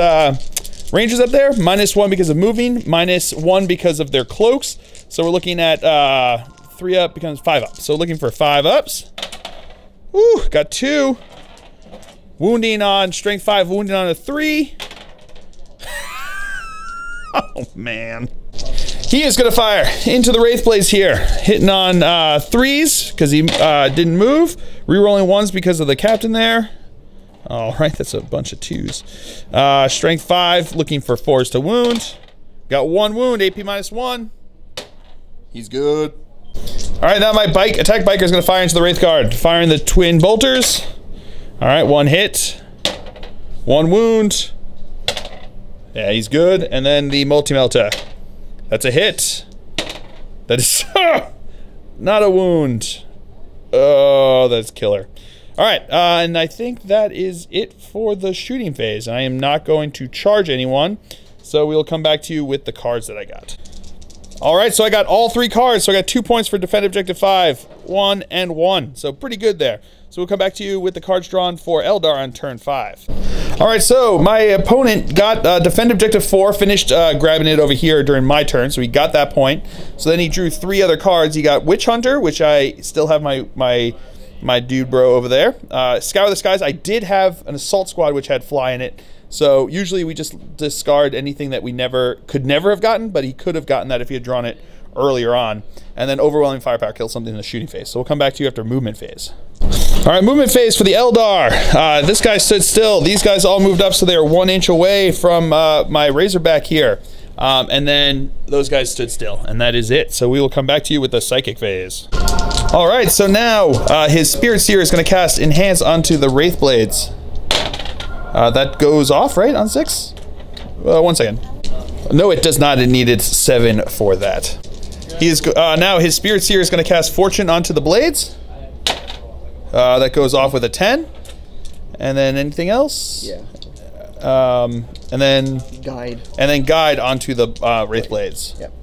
Rangers up there. -1 because of moving, -1 because of their cloaks. So we're looking at 3 up becomes 5 up. So looking for 5 ups. Woo, got 2. Wounding on strength 5, wounding on a 3. Oh man. He is gonna fire into the Wraith Blaze here. Hitting on 3s because he didn't move. Rerolling 1s because of the captain there. Alright, that's a bunch of 2s. Strength 5, looking for 4s to wound. Got 1 wound, AP -1. He's good. Alright, now my attack biker is going to fire into the Wraith Guard. Firing the twin bolters. Alright, 1 hit. 1 wound. Yeah, he's good. And then the multi-melta. That's a hit. That is not a wound. Oh, that's killer. Alright, and I think that is it for the shooting phase. I am not going to charge anyone, so we'll come back to you with the cards that I got. Alright, so I got all 3 cards, so I got 2 points for Defend Objective 5, 1 and 1, so pretty good there. So we'll come back to you with the cards drawn for Eldar on turn 5. Alright, so my opponent got Defend Objective 4, finished grabbing it over here during my turn, so he got that point. So then he drew 3 other cards. He got Witch Hunter, which I still have my dude bro over there. Scour the Skies, I did have an Assault Squad which had Fly in it. So usually we just discard anything that we could never have gotten, but he could have gotten that if he had drawn it earlier on. And then Overwhelming Firepower kills something in the shooting phase. So we'll come back to you after movement phase. Alright, movement phase for the Eldar. This guy stood still. These guys all moved up, so they are 1 inch away from my Razorback here. And then those guys stood still, and that is it. So we will come back to you with the psychic phase. All right, so now his Spirit Seer is going to cast Enhance onto the Wraith Blades. That goes off, right, on 6? 1 second. No, it does not. It needed 7 for that. He is now his Spirit Seer is going to cast Fortune onto the blades. That goes off with a 10. And then anything else? Yeah. And then Guide. And then Guide onto the Wraith Blades. Yep.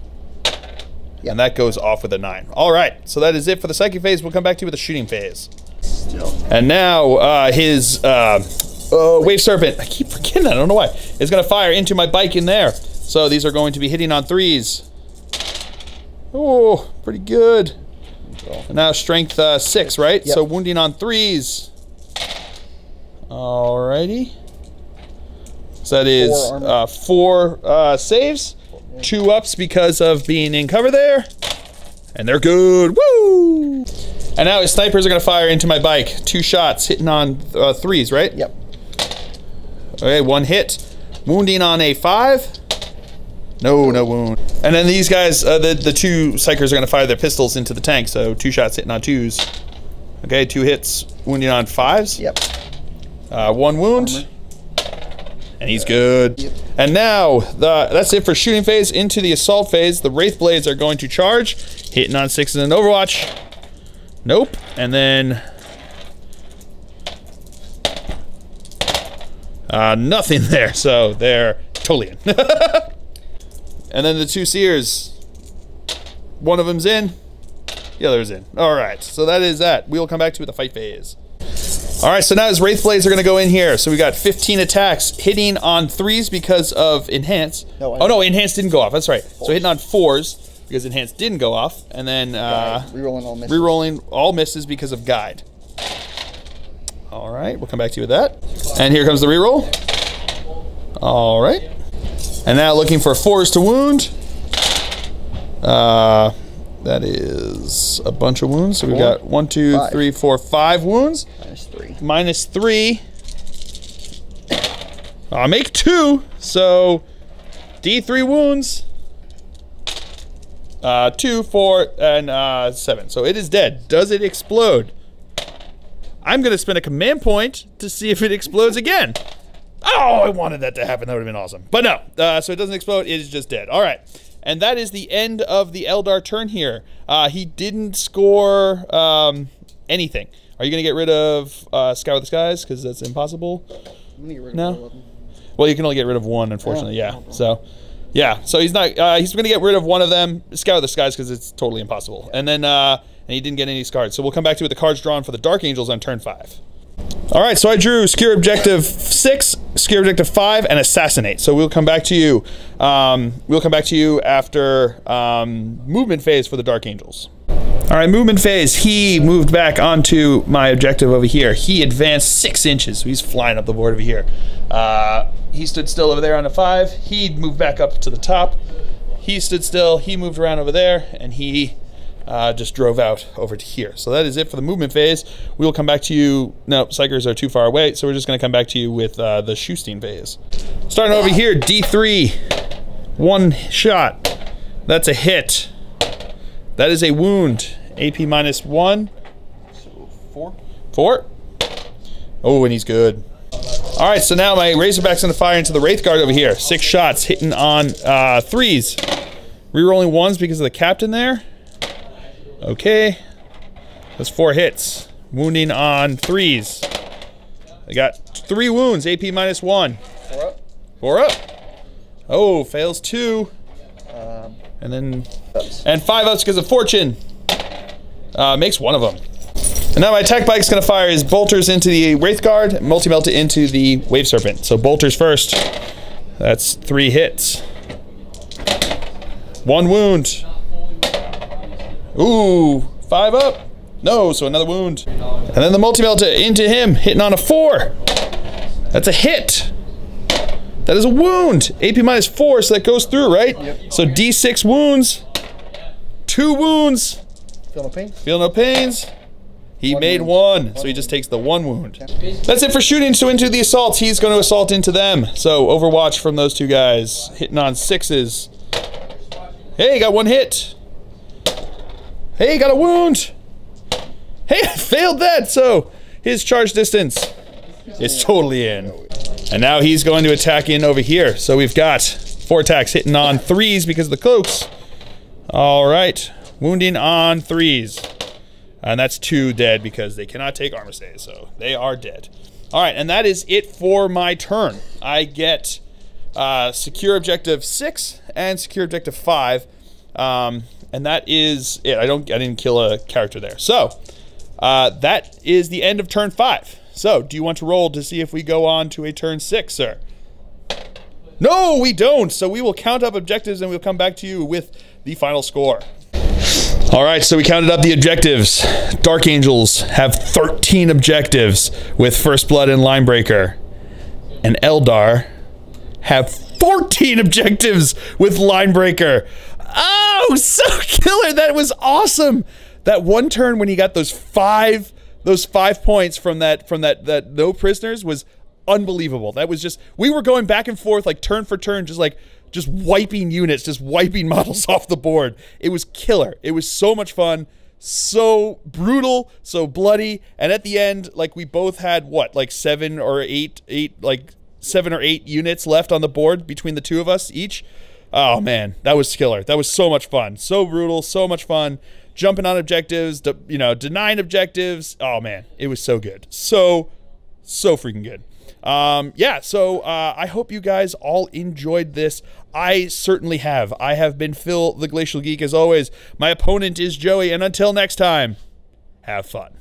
And that goes off with a 9. All right, so that is it for the psychic phase. We'll come back to you with the shooting phase. Still. And now his Wave Serpent, I keep forgetting that, I don't know why, is going to fire into my bike in there. So these are going to be hitting on 3s. Oh, pretty good. And now strength 6, right? Yep. So wounding on 3s. Alrighty. So that is 4 saves, 2 ups because of being in cover there. And they're good. Woo! And now his snipers are going to fire into my bike. 2 shots hitting on 3s, right? Yep. Okay, 1 hit. Wounding on a 5. No wound. And then these guys, the 2 psychers are going to fire their pistols into the tank. So 2 shots hitting on 2s. Okay, 2 hits, wounding on 5s. Yep. 1 wound. Armor. And he's good. Yep. And now, that's it for shooting phase. Into the assault phase, the Wraith Blades are going to charge. Hitting on 6s in Overwatch. Nope. And then... nothing there, so they're totally in. And then the 2 Seers. One of them's in. The other's in. Alright, so that is that. We'll come back to the fight phase. Alright, so now his Wraith Blades are going to go in here. So we got 15 attacks hitting on 3s because of Enhance. Oh no, Enhance didn't go off. That's right. So hitting on 4s because Enhance didn't go off. And then rerolling all misses. Rerolling all misses because of Guide. Alright, we'll come back to you with that. And here comes the reroll. Alright. And now looking for 4s to wound. That is a bunch of wounds. So we've got 1, 2, 3, 4, 5 wounds. Minus 3. I'll make 2. So D3 wounds. 2, 4, and 7. So it is dead. Does it explode? I'm going to spend a command point to see if it explodes again. Oh, I wanted that to happen. That would have been awesome. But no. So it doesn't explode. It is just dead. All right. And that is the end of the Eldar turn here. He didn't score anything. Are you going to get rid of Scour the Skies? Because that's impossible. I'm going to get rid of all of them. Well, you can only get rid of 1, unfortunately. Yeah. So, yeah. So he's not. He's going to get rid of 1 of them. Scour the Skies because it's totally impossible. And then and he didn't get any cards. So we'll come back to it with the cards drawn for the Dark Angels on turn 5. All right, so I drew Secure Objective 6, Secure Objective 5, and Assassinate. So we'll come back to you. We'll come back to you after movement phase for the Dark Angels. All right, movement phase. He moved back onto my objective over here. He advanced 6 inches, so he's flying up the board over here. He stood still over there on a 5. He moved back up to the top. He stood still. He moved around over there, and he just drove out over to here. So that is it for the movement phase. We will come back to you. No, Psychers are too far away, so we're just going to come back to you with the Shoosteen phase. Starting over here, D3. 1 shot. That's a hit. That is a wound. AP minus 1. So 4. 4. Oh, and he's good. All right, so now my Razorback's going to fire into the Wraith Guard over here. 6 shots hitting on 3s. Rerolling 1s because of the captain there. Okay. That's 4 hits. Wounding on 3s. I got 3 wounds. AP minus 1. 4 up. 4 up. Oh, fails 2. And then... And 5 ups because of Fortune. Makes 1 of them. And now my attack bike's going to fire his bolters into the Wraith Guard, multi-melt it into the Wave Serpent. So bolters first. That's 3 hits. 1 wound. Ooh, 5 up. No, so another wound. And then the multi-melt into him, hitting on a 4. That's a hit. That is a wound. AP minus 4, so that goes through, right? Yep. So D6 wounds. 2 wounds. Feel no pain? Feel no pains. He made one, so he just takes the 1 wound. That's it for shooting. So into the assault, he's going to assault into them. So Overwatch from those 2 guys, hitting on 6s. Hey, got 1 hit. Hey, got a wound. Hey, I failed that. So his charge distance is totally in. And now he's going to attack in over here. So we've got 4 attacks hitting on 3s because of the cloaks. All right, wounding on 3s. And that's 2 dead because they cannot take armor saves, so they are dead. All right, and that is it for my turn. I get secure objective 6 and secure objective 5, and that is it. I didn't kill a character there. So that is the end of turn 5. So do you want to roll to see if we go on to a turn 6, sir? No, we don't. So we will count up objectives and we'll come back to you with the final score. All right, so we counted up the objectives. Dark Angels have 13 objectives with First Blood and Linebreaker. And Eldar have 14 objectives with Linebreaker. Oh, so killer. That was awesome. That one turn when he got those five points from that no prisoners was unbelievable. That was just, we were going back and forth like turn for turn, just wiping units, just wiping models off the board. It was killer. It was so much fun, so brutal, so bloody, and at the end, like, we both had what, like 7 or 8 units left on the board between the 2 of us each. Oh man, that was killer. That was so much fun. So brutal, so much fun. Jumping on objectives, denying objectives. Oh man, it was so good. So freaking good. Yeah, so I hope you guys all enjoyed this. I certainly have. I have been Phil, the Glacial Geek, as always. My opponent is Joey, and until next time, have fun.